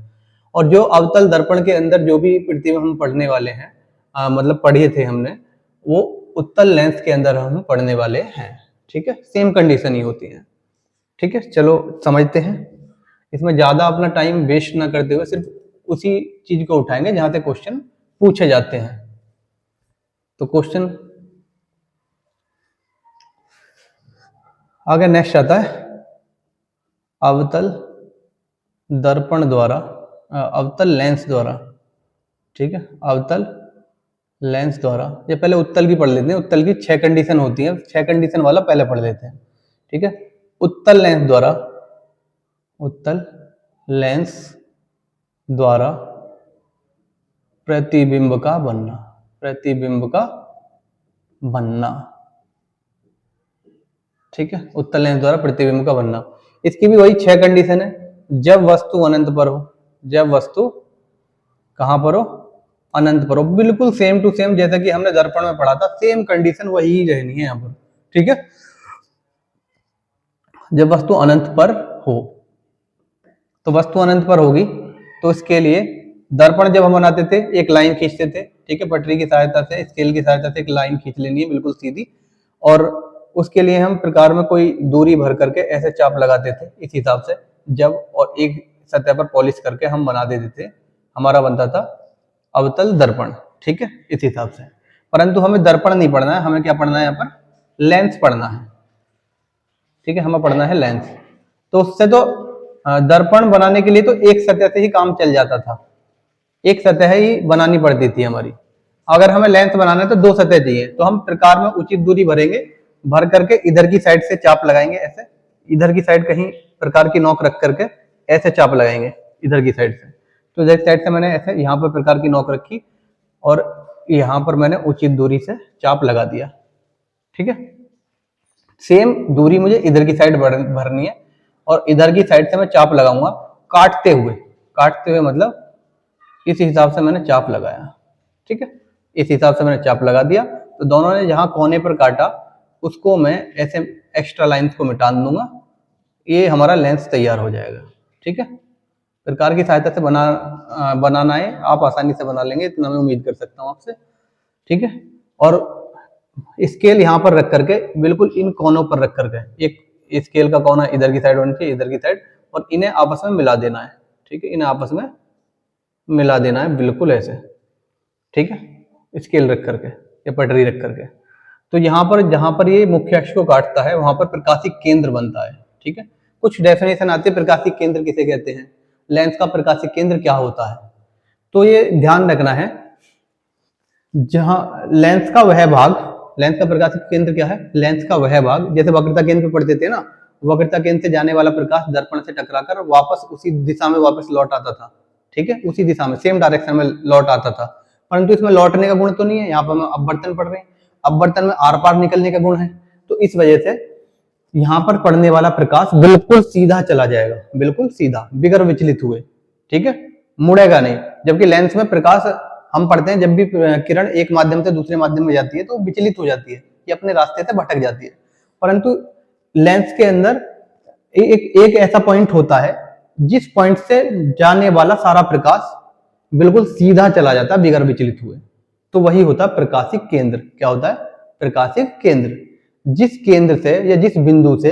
और जो अवतल दर्पण के अंदर जो भी प्रतिबिंब हम पढ़ने वाले हैं, मतलब पढ़े थे हमने, वो उत्तल लेंस के अंदर हम पढ़ने वाले हैं। ठीक है, सेम कंडीशन ही होती है। ठीक है, चलो समझते हैं। इसमें ज्यादा अपना टाइम वेस्ट ना करते हुए सिर्फ उसी चीज को उठाएंगे जहां से क्वेश्चन पूछे जाते हैं। तो क्वेश्चन आगे नेक्स्ट आता है, अवतल दर्पण द्वारा अवतल लेंस द्वारा। ठीक है, अवतल लेंस द्वारा, ये पहले उत्तल की पढ़ लेते हैं। उत्तल की 6 कंडीशन होती है, 6 कंडीशन वाला पहले पढ़ लेते हैं। ठीक है, उत्तल लेंस द्वारा प्रतिबिंब का बनना। ठीक है, उत्तल लेंस द्वारा प्रतिबिंब का बनना। इसकी भी वही 6 कंडीशन है। जब वस्तु अनंत पर हो, जब वस्तु कहां पर हो, अनंत पर हो। बिल्कुल सेम टू सेम जैसा कि हमने दर्पण में पढ़ा था, सेम कंडीशन वही रहनी है यहाँ पर। ठीक है, जब वस्तु अनंत पर हो, तो वस्तु अनंत पर होगी तो इसके लिए दर्पण जब हम बनाते थे एक लाइन खींचते थे। ठीक है, पटरी की सहायता से, स्केल की सहायता से एक लाइन खींच लेनी है बिल्कुल सीधी, और उसके लिए हम प्रकार में कोई दूरी भर करके ऐसे चाप लगाते थे। इस हिसाब से जब और एक सतह पर पॉलिश करके हम बना देते थे, हमारा बनता था अवतल दर्पण। ठीक है, इस हिसाब से। परंतु हमें दर्पण नहीं पढ़ना है, हमें क्या पढ़ना है यहाँ पर, लेंस पढ़ना है। ठीक है, हमें पढ़ना है लेंस। तो उससे तो दर्पण बनाने के लिए तो एक सतह से ही काम चल जाता था, एक सतह ही बनानी पड़ती थी हमारी। अगर हमें लेंस बनाना है तो 2 सतह चाहिए। तो हम प्रकार में उचित दूरी भरेंगे, भर करके इधर की साइड से चाप लगाएंगे ऐसे, इधर की साइड कहीं प्रकार की नोक रख करके ऐसे चाप लगाएंगे इधर की साइड से। तो इधर की साइड से मैंने ऐसे यहाँ पर प्रकार की नोक रखी और यहाँ पर मैंने उचित दूरी से चाप लगा दिया। ठीक है, सेम दूरी मुझे इधर की साइड भरनी है और इधर की साइड से मैं चाप लगाऊंगा काटते हुए मतलब इस हिसाब से मैंने चाप लगाया। ठीक है, इस हिसाब से मैंने चाप लगा दिया। तो दोनों ने जहां कोने पर काटा उसको मैं ऐसे एक्स्ट्रा लाइंस को मिटा दूंगा, ये हमारा लेंस तैयार हो जाएगा। ठीक है, प्रकार की सहायता से बनाना है, आप आसानी से बना लेंगे, इतना मैं उम्मीद कर सकता हूँ आपसे। ठीक है, और स्केल यहाँ पर रख करके बिल्कुल इन कोनों पर रख करके, एक स्केल का कोना इधर की साइड होनी चाहिए, इधर की साइड, और इन्हें आपस में मिला देना है। ठीक है, इन्हें आपस में मिला देना है बिल्कुल ऐसे। ठीक है, स्केल रख करके या पटरी रख करके। तो यहाँ पर जहां पर ये मुख्य अक्ष को काटता है वहां पर प्रकाशिक केंद्र बनता है। ठीक है, कुछ डेफिनेशन आती है प्रकाशिक केंद्र किसे कहते हैं, लेंस का प्रकाशिक केंद्र क्या होता है। तो ये ध्यान रखना है, जहां लेंस का वह भाग, लेंस का प्रकाशिक केंद्र क्या है, लेंस का वह भाग, जैसे वक्रता केंद्र पे पढ़ते थे ना, वक्रता केंद्र से जाने वाला प्रकाश दर्पण से टकराकर वापस उसी दिशा में वापस लौट आता था। ठीक है, उसी दिशा में सेम डायरेक्शन में लौट आता था। परंतु इसमें लौटने का गुण तो नहीं है, यहाँ पर हम अपवर्तन पढ़ रहे हैं, अपवर्तन में आर पार निकलने का गुण है। तो इस वजह से यहाँ पर पड़ने वाला प्रकाश बिल्कुल सीधा चला जाएगा, बिल्कुल सीधा, बिगर विचलित हुए। ठीक है, मुड़ेगा नहीं। जबकि लेंस में प्रकाश हम पढ़ते हैं, जब भी किरण एक माध्यम से दूसरे माध्यम में जाती है तो विचलित हो जाती है, ये अपने रास्ते से भटक जाती है। परंतु लेंस के अंदर एक ऐसा पॉइंट होता है जिस पॉइंट से जाने वाला सारा प्रकाश बिल्कुल सीधा चला जाता है बिगर विचलित हुए, तो वही होता है प्रकाशिक केंद्र। क्या होता है, प्रकाशिक केंद्र। जिस केंद्र से या जिस बिंदु से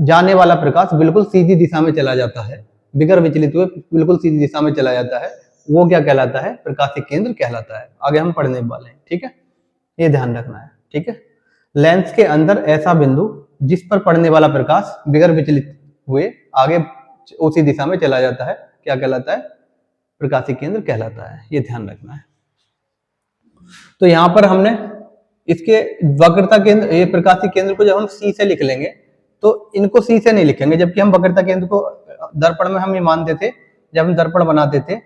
जाने वाला प्रकाश बिल्कुल सीधी दिशा में चला जाता है, बिगर विचलित हुए बिल्कुल सीधी दिशा में चला जाता है, वो क्या कहलाता है, प्रकाशिक केंद्र कहलाता है। आगे हम पढ़ने वाले हैं। ठीक है, ये ध्यान रखना है। ठीक है, लेंस के अंदर ऐसा बिंदु जिस पर पड़ने वाला प्रकाश बिगर विचलित हुए आगे उसी दिशा में चला जाता है, क्या कहलाता है, प्रकाशीय केंद्र कहलाता है, ये ध्यान रखना है। तो यहाँ पर हमने इसके वक्रता केंद्र, ये प्रकाशीय केंद्र को जब हम सी से लिख लेंगे तो इनको सी से नहीं लिखेंगे, जबकि हम वक्रता केंद्र को दर्पण में हम ये मानते थे, जब हम दर्पण बनाते थे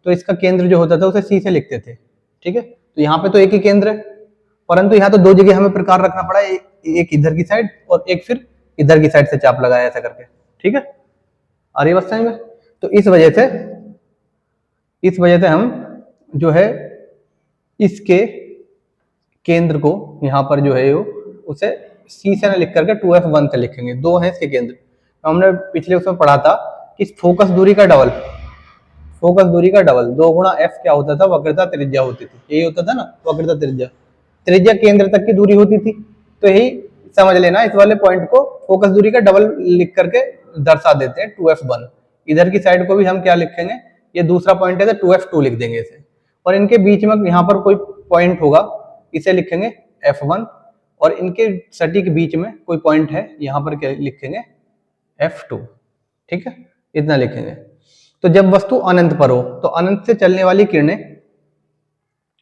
तो इसका केंद्र जो होता था उसे सी से लिखते थे। ठीक है, तो यहाँ पे तो एक ही केंद्र है, परंतु यहाँ तो दो जगह हमें प्रकार रखना पड़ा, एक इधर की साइड और एक फिर इधर की साइड से चाप लगाया ऐसा करके। ठीक है, आ रही बात समझ में? तो इस वजह से हम जो है इसके केंद्र को यहाँ पर जो है उसे सी से न लिख करके 2f1 से लिखेंगे। दो है इसके केंद्र। तो हमने पिछले उसमें पढ़ा था कि फोकस दूरी का डबल 2 गुणा f क्या होता था? वक्रता त्रिज्या होती थी। यही होता था ना, वक्रता त्रिज्या केंद्र तक की दूरी होती थी। तो यही समझ लेना, इस वाले पॉइंट को फोकस दूरी का डबल लिख करके दर्शा देते हैं 2f1। इधर की साइड को भी हम क्या लिखेंगे? ये दूसरा पॉइंट है तो 2f2 लिख देंगे इसे, और इनके बीच में यहाँ पर कोई पॉइंट होगा, इसे लिखेंगे f1, और इनके सटीक बीच में कोई पॉइंट है, यहाँ पर क्या लिखेंगे? f2। ठीक है, इतना लिखेंगे। तो जब वस्तु अनंत पर हो तो अनंत से चलने वाली किरणें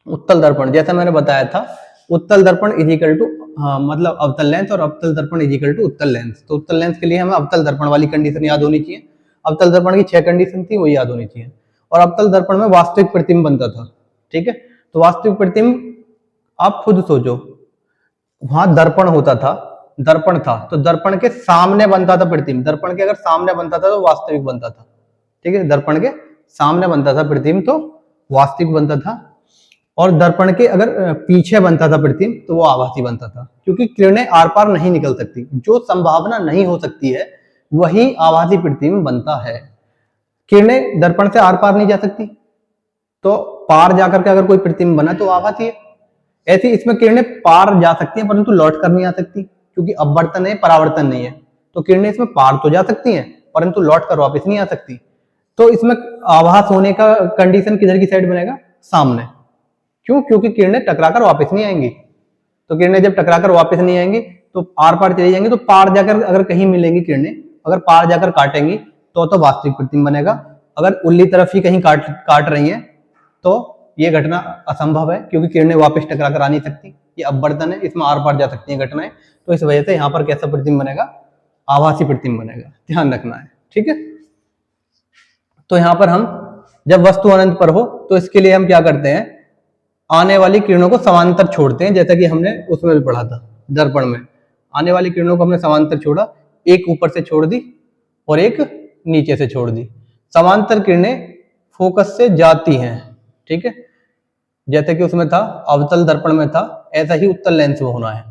उत्तल दर्पण, जैसा मैंने बताया था, उत्तल दर्पण इज इक्वल टू मतलब अवतल लेंस, और अवतल दर्पण इज इक्वल टू उत्तल लेंस। तो उत्तल लेंस के लिए हमें अवतल दर्पण वाली कंडीशन याद होनी चाहिए। अवतल दर्पण की 6 कंडीशन थी, वो याद होनी चाहिए। और अवतल दर्पण में वास्तविक प्रतिबिंब बनता था। ठीक है, तो वास्तविक प्रतिबिंब आप खुद सोचो, वहां दर्पण होता था, दर्पण था, तो दर्पण के सामने बनता था प्रतिबिंब। दर्पण के अगर सामने बनता था तो वास्तविक बनता था। ठीक है, दर्पण के सामने बनता था प्रतिबिंब तो वास्तविक बनता था, और दर्पण के अगर पीछे बनता था प्रतिबिंब तो वो आभासी बनता था, क्योंकि किरणें आर पार नहीं निकल सकती। जो संभावना नहीं हो सकती है वही आभासी प्रतिबिंब बनता है। किरणें दर्पण से आर पार नहीं जा सकती, तो पार जाकर के अगर कोई प्रतिबिंब बना तो आभासी है। ऐसी इसमें किरणें पार जा सकती हैं परंतु लौट कर नहीं आ सकती, क्योंकि अपवर्तन है, परावर्तन नहीं है। तो किरणें इसमें पार तो जा सकती हैं परंतु लौट कर वापस नहीं आ सकती। तो इसमें आभास होने का कंडीशन किधर की साइड बनेगा? सामने। क्यों? क्योंकि किरणें टकराकर वापस नहीं आएंगी। तो किरणें जब टकराकर वापस नहीं आएंगी तो आर पार चली जाएंगी, तो पार जाकर अगर कहीं मिलेंगी किरणें, अगर पार जाकर काटेंगी तो वास्तविक प्रतिबिंब बनेगा। अगर उल्ली तरफ ही कहीं काट रही है तो ये घटना असंभव है, क्योंकि किरणें वापस टकराकर आ नहीं सकती। ये अपवर्तन है, इसमें आर पार जा सकती हैं घटनाएं। तो इस वजह से यहाँ पर कैसा प्रतिबिंब बनेगा? आभासी प्रतिबिंब बनेगा। ध्यान रखना है। ठीक है, तो यहाँ पर हम जब वस्तु अनंत पर हो तो इसके लिए हम क्या करते हैं? आने वाली किरणों को समांतर छोड़ते हैं, जैसा कि हमने उसमें भी पढ़ा था दर्पण में। आने वाली किरणों को हमने समांतर छोड़ा, एक ऊपर से छोड़ दी और एक नीचे से छोड़ दी। समांतर किरणें फोकस से जाती हैं। ठीक है, जैसे कि उसमें था अवतल दर्पण में था, ऐसा ही उत्तल लेंस में होना है।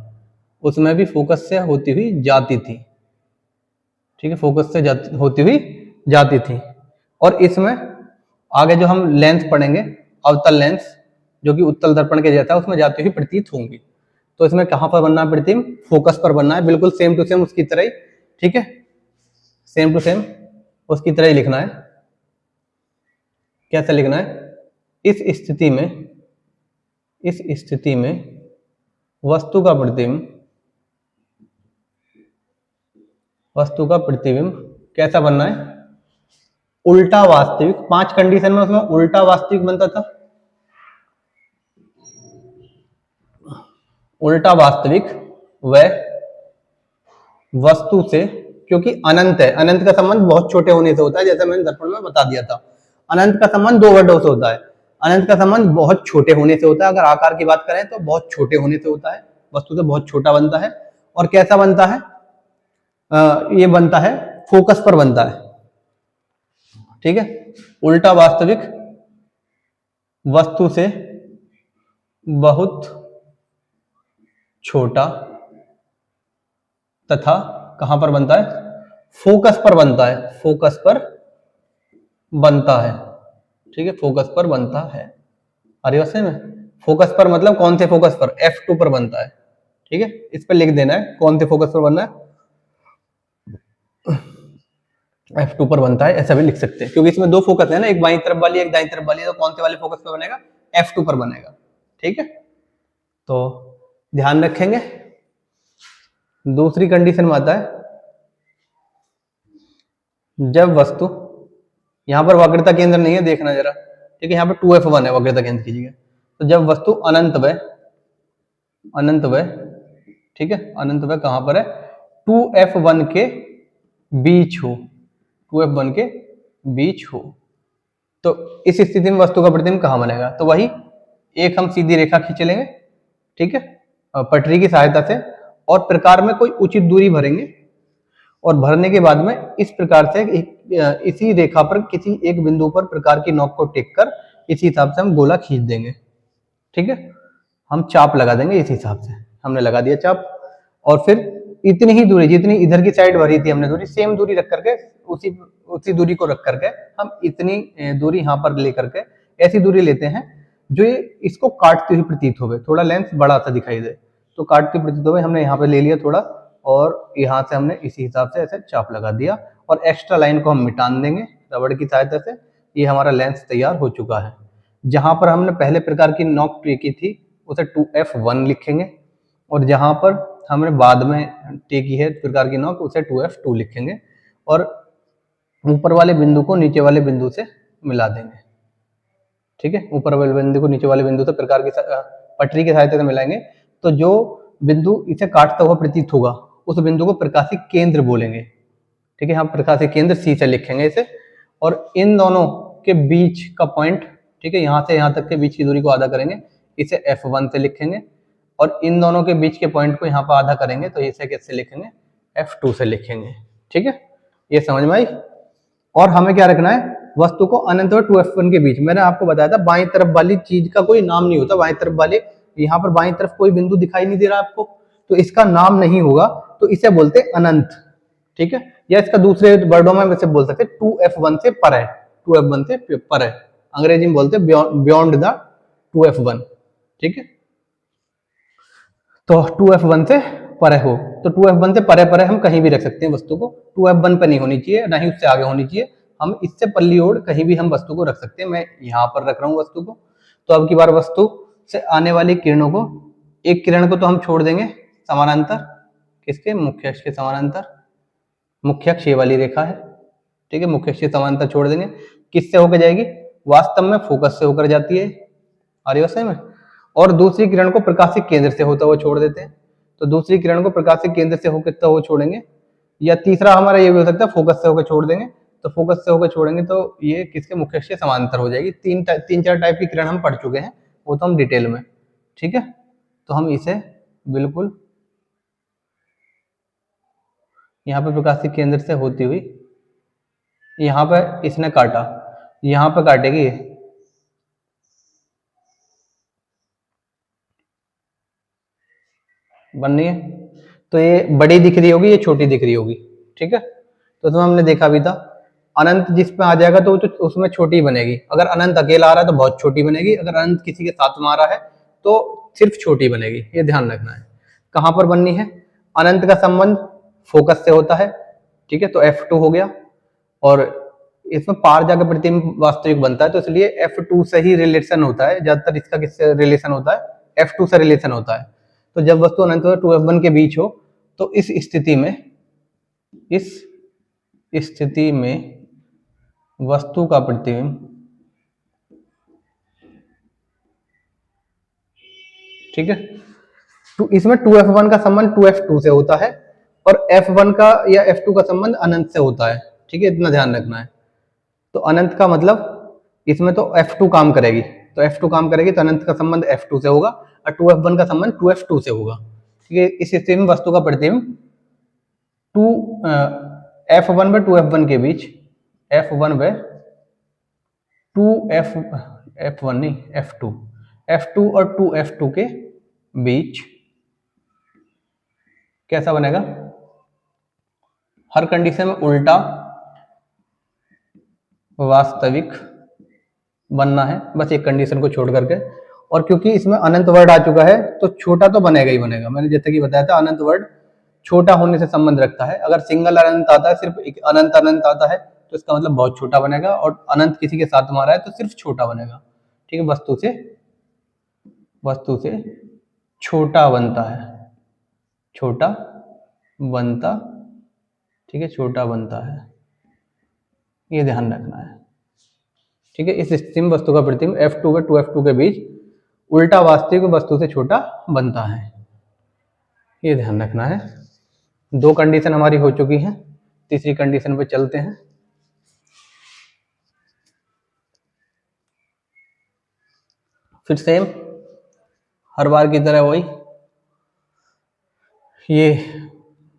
उसमें भी फोकस से होती हुई जाती थी। ठीक है, फोकस से होती हुई जाती थी। और इसमें आगे जो हम लेंस पढ़ेंगे, अवतल लेंस, जो कि उत्तल दर्पण के जैसा है, उसमें जाती हुई प्रतीत होंगी। तो इसमें कहां पर बनना है प्रतिबिंब? फोकस पर बनना है, बिल्कुल सेम टू सेम उसकी तरह ही। ठीक है, सेम टू सेम उसकी तरह ही लिखना है। कैसे लिखना है? इस स्थिति में वस्तु का प्रतिबिंब कैसा बनना है? उल्टा वास्तविक। 5 कंडीशन में उसमें उल्टा वास्तविक बनता था। उल्टा वास्तविक व वस्तु से, क्योंकि अनंत है, अनंत का संबंध बहुत छोटे होने से होता है, जैसा मैंने दर्पण में बता दिया था। अनंत का संबंध 2 वर्डों से होता है। अनंत का संबंध बहुत छोटे होने से होता है। अगर आकार की बात करें तो बहुत छोटे होने से होता है, वस्तु से बहुत छोटा बनता है। और कैसा बनता है? ये बनता है फोकस पर बनता है। ठीक है, उल्टा वास्तविक वस्तु से बहुत छोटा तथा कहां पर बनता है? फोकस पर बनता है। फोकस पर बनता है। ठीक है, फोकस पर बनता है। अरे वैसे में फोकस पर मतलब कौन से फोकस पर? F2 पर बनता है। ठीक है, इस पर लिख देना है कौन से फोकस पर बनना है। F2 पर बनता है, ऐसा भी लिख सकते हैं, क्योंकि इसमें 2 फोकस है ना, एक बाईं तरफ वाली एक दाईं तरफ वाली, तो कौन से वाले फोकस पर बनेगा? F2 पर बनेगा। ठीक है, तो ध्यान रखेंगे। दूसरी कंडीशन में आता है जब वस्तु, यहां पर वक्रता केंद्र नहीं है, देखना जरा, ठीक है, यहाँ पे 2f1 है, वक्रता केंद्र की जगह। तो जब वस्तु अनंत वह, ठीक है, अनंत वह कहां पर है, 2f1 के बीच हो, 2f1 के बीच हो, तो इस स्थिति में वस्तु का प्रतिबिंब कहां बनेगा? तो वही एक हम सीधी रेखा खींच लेंगे, ठीक है, पटरी की सहायता से, और प्रकार में कोई उचित दूरी भरेंगे, और भरने के बाद में इस प्रकार से इसी रेखा पर किसी एक बिंदु पर प्रकार की नोक को टेक कर इसी हिसाब से हम गोला खींच देंगे, ठीक है, हम चाप लगा देंगे इस हिसाब से। हमने लगा दिया चाप, और फिर इतनी ही दूरी जितनी इधर की साइड भरी थी हमने दूरी, सेम दूरी रख करके, उसी दूरी को रख करके हम इतनी दूरी यहाँ पर लेकर के ऐसी दूरी लेते हैं जो ये इसको काटती हुई प्रतीत होवे, थोड़ा लेंस बड़ा सा दिखाई दे, तो काटती प्रतीत होवे, हमने यहाँ पे ले लिया थोड़ा, और यहाँ से हमने इसी हिसाब से ऐसे चाप लगा दिया, और एक्स्ट्रा लाइन को हम मिटान देंगे रबड़ की सहायता से। ये हमारा लेंस तैयार हो चुका है। जहां पर हमने पहले प्रकार की नोक टेकी थी उसे 2f1 लिखेंगे, और जहां पर हमने बाद में टेकी है प्रकार की नोक उसे 2f2 लिखेंगे, और ऊपर वाले बिंदु को नीचे वाले बिंदु से मिला देंगे, ठीक है, ऊपर वाले बिंदु को नीचे वाले बिंदु से प्रकार की पटरी की सहायता से मिलाएंगे, तो जो बिंदु इसे काटता हुआ प्रतीत होगा उस बिंदु को प्रकाशी केंद्र बोलेंगे, ठीक है, हम प्रकाशी केंद्र सी से लिखेंगे इसे, और इन दोनों के बीच का पॉइंट, ठीक है, यहाँ से यहाँ तक के बीच की दूरी को आधा करेंगे, इसे f1 से लिखेंगे, और इन दोनों के बीच के पॉइंट को यहाँ पर आधा करेंगे तो इसे कैसे लिखेंगे, f2 से लिखेंगे, ठीक है, ये समझ में आई। और हमें क्या रखना है, वस्तु को अनंत और 2f1 के बीच, मैंने आपको बताया था बाईं तरफ वाली चीज का कोई नाम नहीं होता, बाईं तरफ वाले, यहाँ पर बाईं तरफ कोई बिंदु दिखाई नहीं दे रहा आपको, तो इसका नाम नहीं होगा, तो इसे बोलते अनंत, ठीक है, या इसका दूसरे वर्डों में वैसे बोल सकते 2f1 से पर है, 2f1 से पर है, अंग्रेजी में बोलते बियॉन्ड द 2f1, ठीक है, तो 2f1 से परे हो, तो 2f1 से परे परे हम कहीं भी रख सकते हैं वस्तु को, 2f1 पे नहीं होनी चाहिए, ना ही उससे आगे होनी चाहिए, हम इससे पल्ली ओढ़ कहीं भी हम वस्तु को रख सकते हैं। मैं यहाँ पर रख रहा हूँ वस्तु को, तो अब की बार वस्तु से आने वाली किरणों को, एक किरण को तो हम छोड़ देंगे समानांतर, किसके, मुख्य अक्ष के समानांतर, मुख्य अक्ष ये वाली रेखा है, ठीक है, मुख्य अक्ष के समानांतर छोड़ देंगे, किससे होकर जाएगी, वास्तव में फोकस से होकर जाती है, आर्यवश्य में, और दूसरी किरण को प्रकाशिक केंद्र से होता हुआ छोड़ देते हैं, तो दूसरी किरण को प्रकाशिक केंद्र से होकर हुआ छोड़ेंगे, या तीसरा हमारा ये भी हो सकता है फोकस से होकर छोड़ देंगे, तो फोकस से होकर छोड़ेंगे तो ये किसके, मुख्य अक्ष के समांतर हो जाएगी। तीन चार टाइप की किरण हम पढ़ चुके हैं, वो तो हम डिटेल में, ठीक है, तो हम इसे बिल्कुल यहाँ पे प्रकाशिक केंद्र से होती हुई, यहाँ पे इसने काटा, यहाँ पे काटेगी ये, बन रही है, तो ये बड़ी दिख रही होगी, ये छोटी दिख रही होगी, ठीक है, तो हमने देखा भी था, अनंत जिस पे आ जाएगा तो उसमें छोटी बनेगी, अगर अनंत अकेला आ रहा है तो बहुत छोटी बनेगी, अगर अनंत किसी के साथ में आ रहा है तो सिर्फ छोटी बनेगी, ये ध्यान रखना है। कहां पर बननी है, अनंत का संबंध फोकस से होता है, ठीक है, तो f2 हो गया, और इसमें पार जाकर प्रतिबिंब वास्तविक बनता है, तो इसलिए f2 से ही रिलेशन होता है, ज्यादातर इसका किससे रिलेशन होता है, f2 से रिलेशन होता है। तो जब वस्तु अनंत और 2f1 के बीच हो, तो इस स्थिति में वस्तु का प्रतिबिंब, ठीक है, तो इसमें 2f1 का संबंध 2f2 से होता है, और f1 का या f2 का संबंध अनंत से होता है, ठीक है, इतना ध्यान रखना है। तो अनंत का मतलब इसमें तो f2 काम करेगी, तो f2 काम करेगी तो अनंत का संबंध f2 से होगा, और 2f1 का संबंध 2f2 से होगा, ठीक है, इस स्थिति में वस्तु का प्रतिबिंब f1 व 2f1 के बीच, f1 व 2f1 नहीं f2 और 2f2 के बीच कैसा बनेगा, हर कंडीशन में उल्टा वास्तविक बनना है, बस एक कंडीशन को छोड़ करके, और क्योंकि इसमें अनंत वर्ड आ चुका है तो छोटा तो बनेगा ही बनेगा, मैंने जैसे कि बताया था अनंत वर्ड छोटा होने से संबंध रखता है, अगर सिंगल अनंत आता है, सिर्फ एक अनंत अनंत आता है तो इसका मतलब बहुत छोटा बनेगा, और अनंत किसी के साथ मारा है तो सिर्फ छोटा बनेगा, ठीक है, वस्तु से छोटा बनता है, छोटा बनता, ठीक है, छोटा बनता है, ये ध्यान रखना है, ठीक है। इस स्थिति में वस्तु का प्रतिबिंब F2 व 2F2 के बीच उल्टा वास्तविक वस्तु से छोटा बनता है, ये ध्यान रखना है। दो कंडीशन हमारी हो चुकी हैं, तीसरी कंडीशन पे चलते हैं। फिर सेम हर बार की तरह वही, ये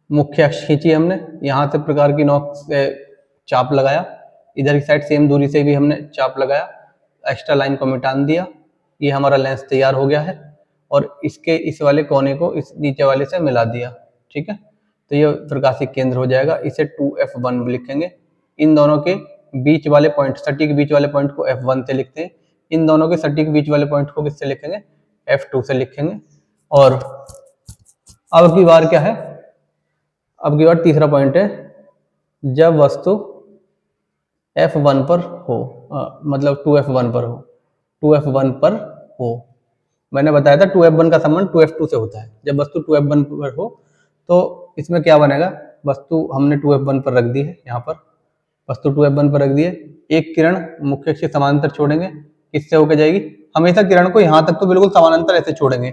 मुख्य अक्ष खींची हमने, यहाँ से प्रकार की नोक से चाप लगाया, इधर की साइड सेम दूरी से भी हमने चाप लगाया, एक्स्ट्रा लाइन को मिटान दिया, ये हमारा लेंस तैयार हो गया है। और इसके इस वाले कोने को इस नीचे वाले से मिला दिया, ठीक है। तो ये प्रकाशिक केंद्र हो जाएगा, इसे 2F1 लिखेंगे। इन दोनों के बीच वाले पॉइंट, सटीक बीच वाले पॉइंट को F1 से लिखते हैं। इन दोनों के सटीक बीच वाले पॉइंट को किससे लिखेंगे? F2 से लिखेंगे। और अब की बार क्या है? अब की बार तीसरा पॉइंट है, जब वस्तु F1 पर हो, मतलब 2F1 पर हो, 2F1 पर हो। मैंने बताया था 2F1 का संबंध 2F2 से होता है। जब वस्तु 2F1 पर हो तो इसमें क्या बनेगा? वस्तु हमने 2F1 पर रख दी है, यहाँ पर वस्तु 2F1 पर रख दी है। एक किरण मुख्य अक्ष के समानांतर छोड़ेंगे, किससे होकर जाएगी? हमेशा किरण को यहाँ तक तो बिल्कुल समानांतर ऐसे छोड़ेंगे,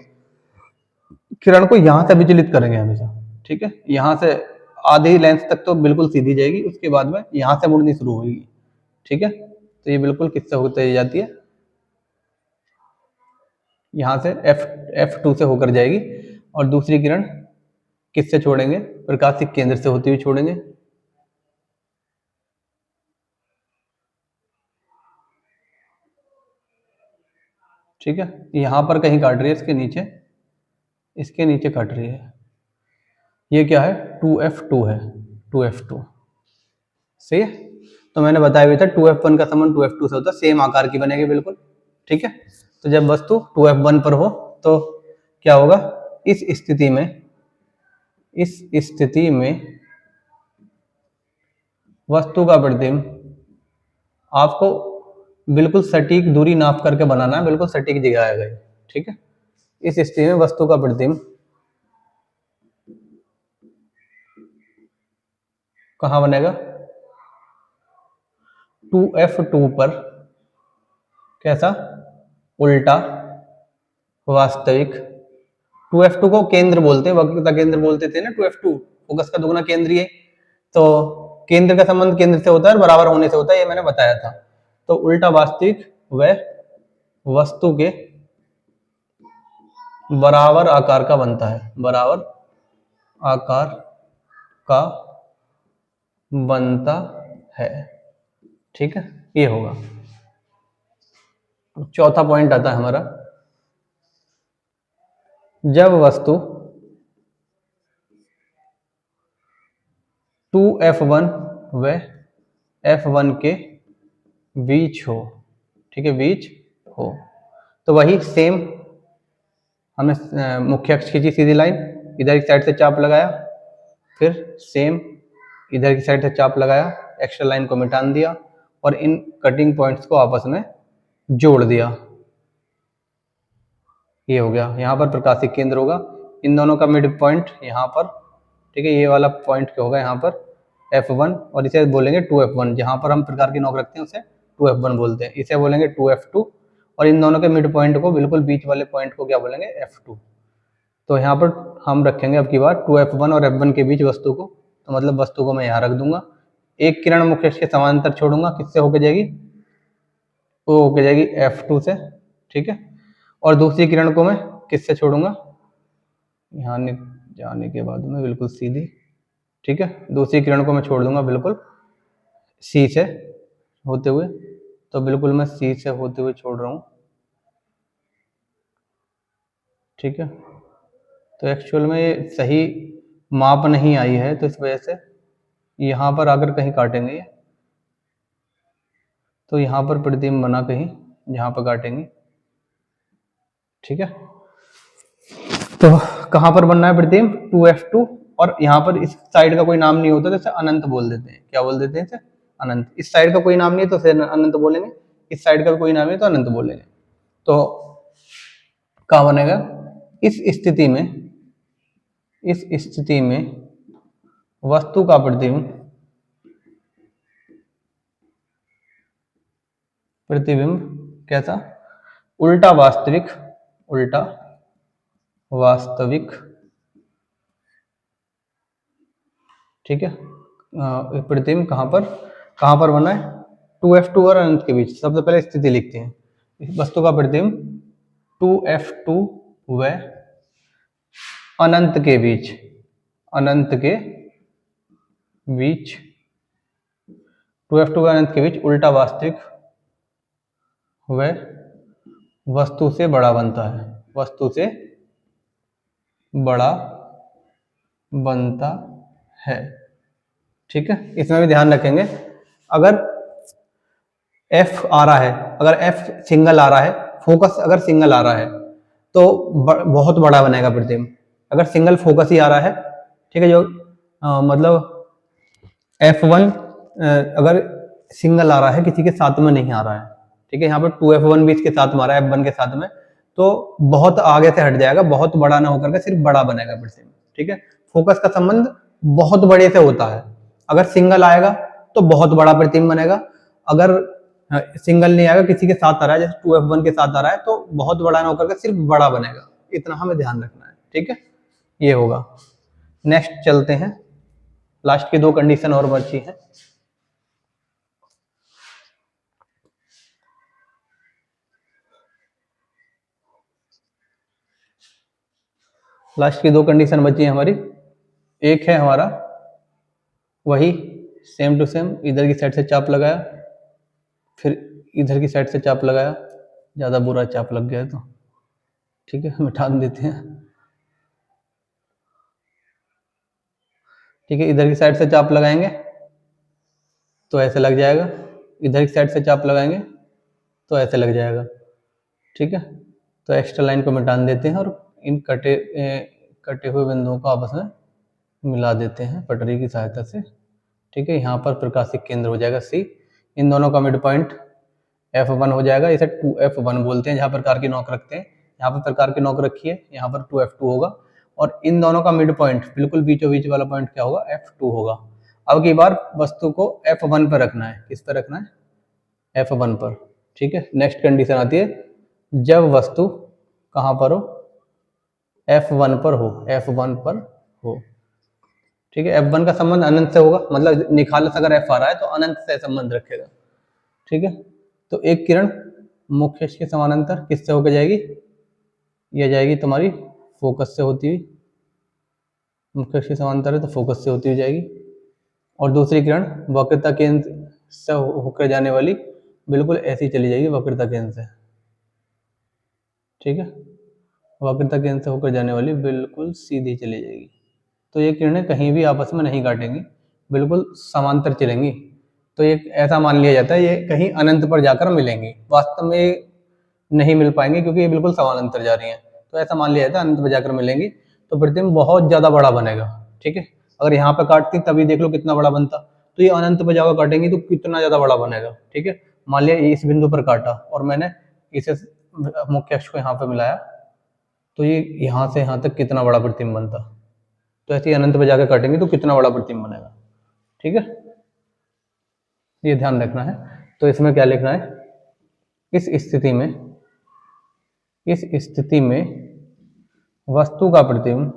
किरण को यहाँ से विचलित करेंगे हमेशा, ठीक है। यहाँ से आधी लेंथ तक तो बिल्कुल सीधी जाएगी, उसके बाद में यहाँ से मुड़नी शुरू होगी, ठीक है। तो ये बिल्कुल किससे होते जाती है? यहाँ से F2 से होकर जाएगी। और दूसरी किरण किससे छोड़ेंगे? प्रकाशिक केंद्र से होती हुई छोड़ेंगे, ठीक है। यहाँ पर कहीं काट रही है, इसके नीचे काट रही है। ये क्या है? 2F2 है, 2F2 सही है। तो मैंने बताया भी था 2F1 का संबंध 2F2 से होता है, सेम आकार की बनेगी बिल्कुल, ठीक है। तो जब वस्तु 2F1 पर हो तो क्या होगा? इस स्थिति में वस्तु का प्रतिबिंब आपको बिल्कुल सटीक दूरी नाप करके बनाना है, बिल्कुल सटीक जगह आएगा, ठीक है। इस स्थिति में वस्तु का प्रतिबिंब कहाँ बनेगा? 2F2 पर कैसा? उल्टा वास्तविक। 2F2 को केंद्र बोलते हैं, वक्रता केंद्र बोलते थे ना 2F2, फोकस का दुगना केंद्रीय। तो केंद्र का संबंध केंद्र से होता है और बराबर होने से होता है, ये मैंने बताया था। तो उल्टा वास्तविक व वस्तु के बराबर आकार का बनता है, बराबर आकार का बनता है, ठीक है। ये होगा। चौथा पॉइंट आता है हमारा, जब वस्तु 2F1 व F1 के बीच हो, ठीक है, बीच हो, तो वही सेम हमने मुख्य अक्ष खींची सीधी लाइन, इधर की साइड से चाप लगाया, फिर सेम इधर की साइड से चाप लगाया, एक्स्ट्रा लाइन को मिटान दिया और इन कटिंग पॉइंट्स को आपस में जोड़ दिया। ये हो गया। यहाँ पर प्रकाशिक केंद्र होगा, इन दोनों का मिड पॉइंट यहाँ पर, ठीक है। ये वाला पॉइंट क्या होगा? यहाँ पर F1 और इसे बोलेंगे 2F1, जहाँ पर हम प्रकार की नोक रखते हैं उसे 2F1 बोलते हैं, इसे बोलेंगे 2F2 और इन दोनों के मिड पॉइंट को, बिल्कुल बीच वाले पॉइंट को क्या बोलेंगे? F2। तो यहाँ पर हम रखेंगे अब की बार 2F1 और F1 के बीच वस्तु को, तो मतलब वस्तु को मैं यहाँ रख दूंगा। एक किरण मुख्य अक्ष के समानांतर छोड़ूंगा, किससे होकर जाएगी? वो होकर जाएगी F2 से, ठीक है। और दूसरी किरण को मैं किससे छोड़ूंगा? यहाँ जाने के बाद में बिल्कुल सीधी, ठीक है। दूसरी किरण को मैं छोड़ दूंगा बिल्कुल C से होते हुए, तो बिल्कुल मैं C से होते हुए छोड़ रहा हूँ, ठीक है। तो एक्चुअल में ये सही माप नहीं आई है, तो इस वजह से यहाँ पर अगर कहीं काटेंगे तो यहाँ पर प्रतिबिंब बना कहीं, यहाँ पर काटेंगे, ठीक है। तो कहाँ पर बनना है प्रतिबिंब? 2F2, और यहाँ पर इस साइड का कोई नाम नहीं होता तो इसे अनंत बोल देते हैं। क्या बोल देते हैं इसे? अनंत। इस साइड का कोई नाम नहीं है तो इसे अनंत बोलेंगे, इस साइड का कोई नाम नहीं है तो अनंत बोलेंगे। तो कहाँ बनेगा? इस स्थिति में वस्तु का प्रतिबिंब प्रतिबिंब कैसा? उल्टा वास्तविक, उल्टा वास्तविक, ठीक है। प्रतिबिंब कहाँ पर बना है? 2f2 और अनंत के बीच। सबसे पहले स्थिति लिखते हैं, इस वस्तु का प्रतिबिंब 2f2 व अनंत के बीच, अनंत के बीच, 2f2 व अनंत के बीच उल्टा वास्तविक व वस्तु से बड़ा बनता है, वस्तु से बड़ा बनता है, ठीक है। इसमें भी ध्यान रखेंगे, अगर f आ रहा है, अगर f सिंगल आ रहा है, फोकस अगर सिंगल आ रहा है तो बहुत बड़ा बनेगा प्रतिबिंब। अगर सिंगल फोकस ही आ रहा है, ठीक है, जो मतलब f1 अगर सिंगल आ रहा है, किसी के साथ में नहीं आ रहा है, ठीक है, यहाँ पर 2f1 भी इसके साथ में आ रहा है, f1 के साथ में, तो बहुत आगे से हट जाएगा, बहुत बड़ा ना होकर के सिर्फ बड़ा बनेगा प्रतिबिंब, ठीक है। फोकस का संबंध बहुत बड़े से होता है, अगर सिंगल आएगा तो बहुत बड़ा प्रतिबिंब बनेगा, अगर सिंगल नहीं आएगा, किसी के साथ आ रहा है, जैसे 2f1 के साथ आ रहा है, तो बहुत बड़ा ना होकर के सिर्फ बड़ा बनेगा, इतना हमें ध्यान रखना है, ठीक है। ये होगा। नेक्स्ट चलते हैं, लास्ट की 2 कंडीशन और बची हैं। लास्ट की 2 कंडीशन बची है हमारी। एक है हमारा वही सेम टू सेम, इधर की साइड से चाप लगाया, फिर इधर की साइड से चाप लगाया, ज़्यादा बुरा चाप लग गया है तो ठीक है, मिटा देते हैं, ठीक है। इधर की साइड से चाप लगाएंगे तो ऐसे लग जाएगा, इधर की साइड से चाप लगाएंगे तो ऐसे लग जाएगा, ठीक है। तो एक्स्ट्रा लाइन को मिटा देते हैं और इन कटे हुए बिंदुओं को आपस में मिला देते हैं पटरी की सहायता से, ठीक है। यहाँ पर प्रकाशिक केंद्र हो जाएगा C, इन दोनों का मिड पॉइंट F1 हो जाएगा, इसे 2F1 बोलते हैं, जहाँ प्रकार की नोक रखते हैं, यहाँ पर प्रकार की नोक रखी है, यहाँ पर 2F2 होगा, और इन दोनों का मिड पॉइंट बिल्कुल बीचों बीच वाला पॉइंट क्या होगा? F2 होगा। अब की बार वस्तु को F1 पर रखना है, किस पर रखना है? F1 पर, ठीक है। नेक्स्ट कंडीशन आती है, जब वस्तु कहाँ पर हो? F1 पर हो, F1 पर हो, ठीक है। F1 का संबंध अनंत से होगा, मतलब निखालस अगर F आ रहा है तो अनंत से संबंध रखेगा, ठीक है। तो एक किरण मुख्य अक्ष के समानांतर किससे होकर जाएगी? ये जाएगी तुम्हारी फोकस से होती हुई, मुख्य अक्ष के समानांतर है तो फोकस से होती हुई जाएगी, और दूसरी किरण वक्रता केंद्र से होकर जाने वाली बिल्कुल ऐसी चली जाएगी वक्रता केंद्र से, ठीक है। वक्रता केंद्र से होकर जाने वाली बिल्कुल सीधी चली जाएगी। तो ये किरणें कहीं भी आपस में नहीं काटेंगी, बिल्कुल समांतर चलेंगी। तो ये ऐसा मान लिया जाता है ये कहीं अनंत पर जाकर मिलेंगी, वास्तव में नहीं मिल पाएंगे क्योंकि ये बिल्कुल समानांतर जा रही हैं। तो ऐसा मान लिया जाता है अनंत पर जाकर मिलेंगी, तो प्रतिबिंब बहुत ज़्यादा बड़ा बनेगा, ठीक है। अगर यहाँ पर काटती तभी देख लो कितना बड़ा बनता, तो ये अनंत पर जाकर काटेंगी तो कितना ज़्यादा बड़ा बनेगा, ठीक है। मान लिया इस बिंदु पर काटा और मैंने इसे मुख्य अक्ष को यहाँ पर मिलाया, तो ये यहाँ से यहाँ तक कितना बड़ा प्रतिबिंब बनता। तो ऐसे ही अनंत पे जाकर काटेंगे तो कितना बड़ा प्रतिबिंब बनेगा, ठीक है। ये ध्यान रखना है। तो इसमें क्या लिखना है? इस स्थिति में वस्तु का प्रतिबिंब,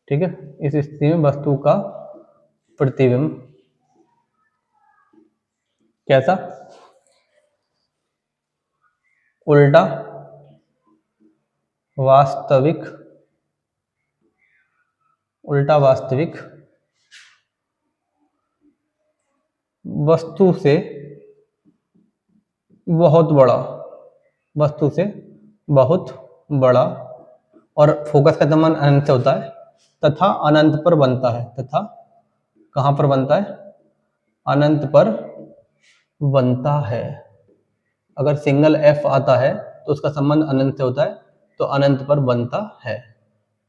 ठीक है, इस स्थिति में वस्तु का प्रतिबिंब कैसा? उल्टा वास्तविक, उल्टा वास्तविक वस्तु से बहुत बड़ा, वस्तु से बहुत बड़ा, और फोकस का संबंध अनंत से होता है, तथा अनंत पर बनता है, तथा कहाँ पर बनता है? अनंत पर बनता है। अगर सिंगल F आता है तो उसका संबंध अनंत से होता है, तो अनंत पर बनता है,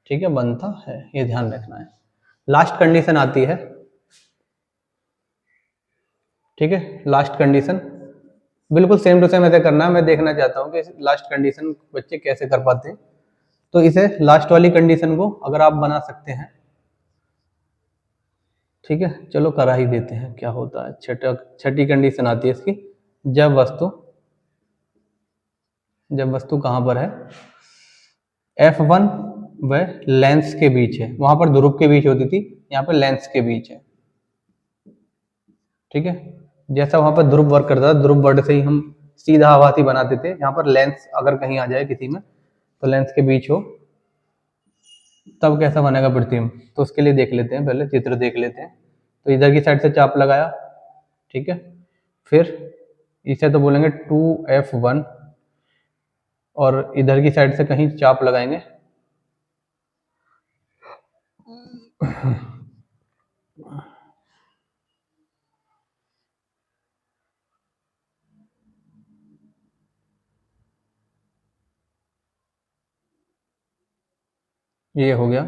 ठीक है, बनता है, ये ध्यान रखना है। लास्ट कंडीशन आती है, ठीक है, लास्ट कंडीशन बिल्कुल सेम टू सेम ऐसे करना है। मैं देखना चाहता हूँ कि लास्ट कंडीशन बच्चे कैसे कर पाते हैं। तो इसे लास्ट वाली कंडीशन को अगर आप बना सकते हैं, ठीक है, चलो करा ही देते हैं, क्या होता है। छठी कंडीशन आती है इसकी, जब वस्तु कहाँ पर है, F1 व लेंस के बीच है। वहां पर ध्रुव के बीच होती थी, यहाँ पर लेंस के बीच है। ठीक है, जैसा वहां पर ध्रुव वर्क करता था, ध्रुव वर्ड से ही हम सीधा आभासी बनाते थे। यहाँ पर लेंस अगर कहीं आ जाए किसी में, तो लेंस के बीच हो, तब कैसा बनेगा प्रतिबिंब, तो उसके लिए देख लेते हैं, पहले चित्र देख लेते हैं। तो इधर की साइड से चाप लगाया, ठीक है, फिर इसे तो बोलेंगे 2F1, और इधर की साइड से कहीं चाप लगाएंगे, ये हो गया,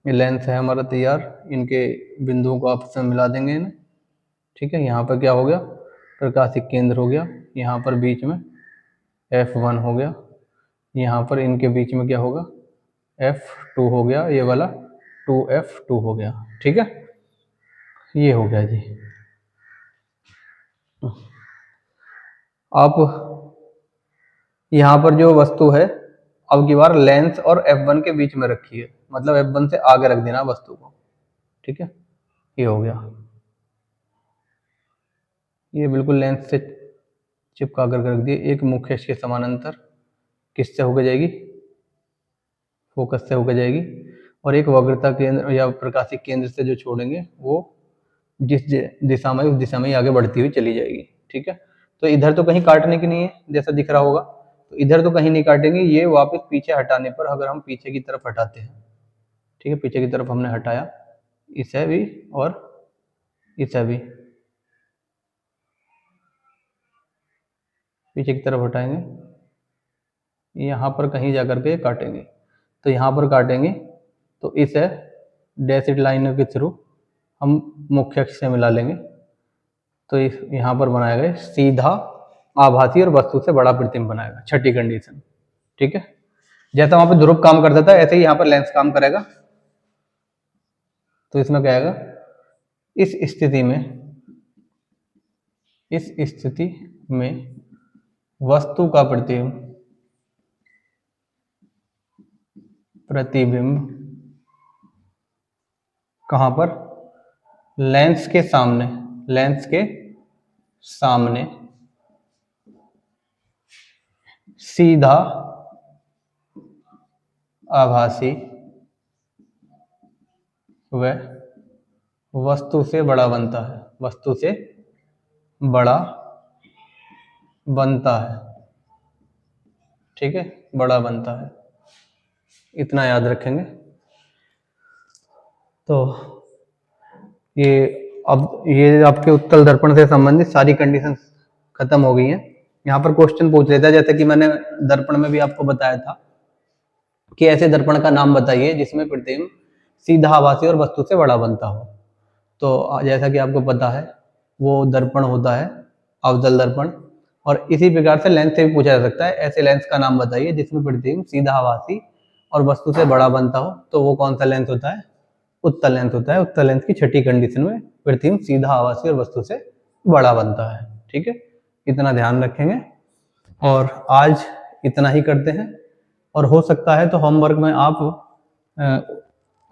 ये लेंस है हमारा तैयार। इनके बिंदुओं को आपस में मिला देंगे इन्हें। ठीक है, यहाँ पर क्या हो गया, प्रकाशिक केंद्र हो गया। यहाँ पर बीच में F1 हो गया, यहाँ पर इनके बीच में क्या होगा, F2 हो गया, ये वाला 2F2 हो गया। ठीक है, ये हो गया जी। अब यहाँ पर जो वस्तु है, अब की बार लेंस और F1 के बीच में रखी है, मतलब F1 से आगे रख देना वस्तु को। ठीक है, ये हो गया, ये बिल्कुल लेंस से चिपका कर रख दिए। एक मुख्य अक्ष के समानांतर किससे होकर जाएगी, फोकस से होकर जाएगी, और एक वक्रता केंद्र या प्रकाशिक केंद्र से जो छोड़ेंगे वो जिस दिशा में, उस दिशा में ही आगे बढ़ती हुई चली जाएगी। ठीक है, तो इधर तो कहीं काटने की नहीं है, जैसा दिख रहा होगा, तो इधर तो कहीं नहीं काटेंगे। ये वापस पीछे हटाने पर, अगर हम पीछे की तरफ हटाते हैं, ठीक है, पीछे की तरफ हमने हटाया, इसे भी और इसे भी पीछे की तरफ हटाएंगे, यहाँ पर कहीं जाकर के काटेंगे। तो यहाँ पर काटेंगे तो इसे डैशड लाइनों के थ्रू हम मुख्य अक्ष से मिला लेंगे। तो यहाँ पर बनाया गया सीधा आभासी और वस्तु से बड़ा प्रतिबिंब बनाएगा, छठी कंडीशन। ठीक है, जैसा वहां पर ध्रुव काम करता था, ऐसे ही यहाँ पर लेंस काम करेगा। तो इसमें क्या आएगा, इस स्थिति में वस्तु का प्रतिबिंब कहां पर, लेंस के सामने सीधा आभासी व वस्तु से बड़ा बनता है, वस्तु से बड़ा बनता है। ठीक है, बड़ा बनता है, इतना याद रखेंगे। तो ये आपके उत्तल दर्पण से संबंधित सारी कंडीशंस खत्म हो गई हैं। यहाँ पर क्वेश्चन पूछ लेता है, जैसे कि मैंने दर्पण में भी आपको बताया था कि ऐसे दर्पण का नाम बताइए जिसमें प्रतिबिंब सीधा आभासी और वस्तु से बड़ा बनता हो। तो जैसा कि आपको पता है, वो दर्पण होता है अवतल दर्पण, और इसी प्रकार से लेंस से भी पूछा जा सकता है, ऐसे लेंस का नाम बताइए जिसमें प्रतिबिंब सीधा आभासी और वस्तु से बड़ा बनता हो। तो वो कौन सा लेंस होता है, उत्तल लेंस होता है। उत्तल लेंस की छठी कंडीशन में प्रतिबिंब सीधा आभासी और वस्तु से बड़ा बनता है। ठीक है, इतना ध्यान रखेंगे, और आज इतना ही करते हैं। और हो सकता है तो होमवर्क में आप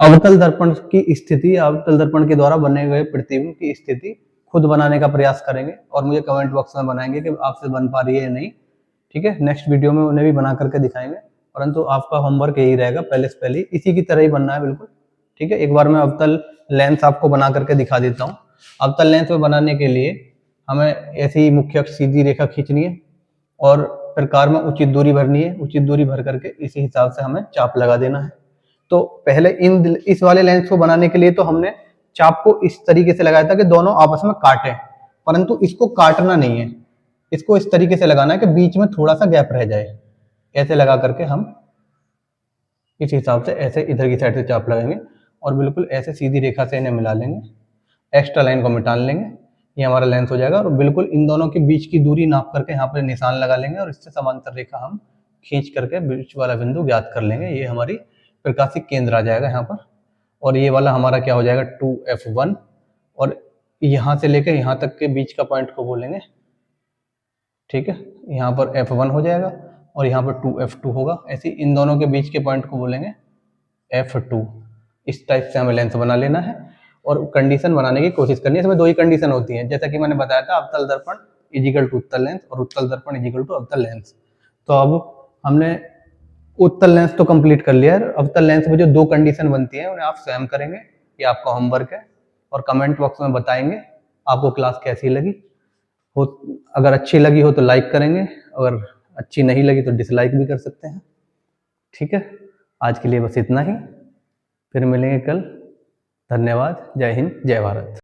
अवतल दर्पण की स्थिति, अवतल दर्पण के द्वारा बने गए प्रतिबिंब की स्थिति खुद बनाने का प्रयास करेंगे, और मुझे कमेंट बॉक्स में बनाएंगे कि आपसे बन पा रही है या नहीं। ठीक है, नेक्स्ट वीडियो में उन्हें भी बना करके दिखाएंगे, परंतु आपका होमवर्क यही रहेगा, पहले से पहले इसी की तरह ही बनना है बिल्कुल। ठीक है, एक बार मैं अवतल लेंस आपको बना करके दिखा देता हूँ। अवतल लेंस में बनाने के लिए हमें ऐसी ही मुख्य अक्ष सीधी रेखा खींचनी है, और प्रकार में उचित दूरी भरनी है। उचित दूरी भर करके इसी हिसाब से हमें चाप लगा देना है। तो पहले इस वाले लेंस को बनाने के लिए तो हमने चाप को इस तरीके से लगाया था कि दोनों आपस में काटें, परंतु इसको काटना नहीं है, इसको इस तरीके से लगाना है कि बीच में थोड़ा सा गैप रह जाए। ऐसे लगा करके हम इस हिसाब से ऐसे इधर की साइड से चाप लगाएंगे, और बिल्कुल ऐसे सीधी रेखा से इन्हें मिला लेंगे, एक्स्ट्रा लाइन को मिटा लेंगे, ये हमारा लेंस हो जाएगा। और बिल्कुल इन दोनों के बीच की दूरी नाप करके यहाँ पर निशान लगा लेंगे, और इससे समांतर रेखा हम खींच करके बीच वाला बिंदु ज्ञात कर लेंगे। ये हमारी प्रकाशिक केंद्र आ जाएगा यहाँ पर, और ये वाला हमारा क्या हो जाएगा 2F1, और यहाँ से लेकर यहाँ तक के बीच का पॉइंट को बोलेंगे ठीक है, यहाँ पर F1 हो जाएगा और यहाँ पर 2F2 होगा। ऐसे इन दोनों के बीच के पॉइंट को बोलेंगे F2। इस टाइप से हमें लेंस बना लेना है और कंडीशन बनाने की कोशिश करनी है। इसमें दो ही कंडीशन होती हैं, जैसा कि मैंने बताया था, अवतल दर्पण इजिकल टू उत्तल लेंस और उत्तल दर्पण इजिकल टू अवतल लेंस। तो अब हमने उत्तल लेंस तो कंप्लीट कर लिया है। अवतल लेंस में जो दो कंडीशन बनती है उन्हें आप स्वयं करेंगे, ये आपका होमवर्क है, और कमेंट बॉक्स में बताएंगे आपको क्लास कैसी लगी हो। अगर अच्छी लगी हो तो लाइक करेंगे, अगर अच्छी नहीं लगी तो डिसलाइक भी कर सकते हैं। ठीक है, आज के लिए बस इतना ही, फिर मिलेंगे कल। धन्यवाद। जय हिंद, जय भारत।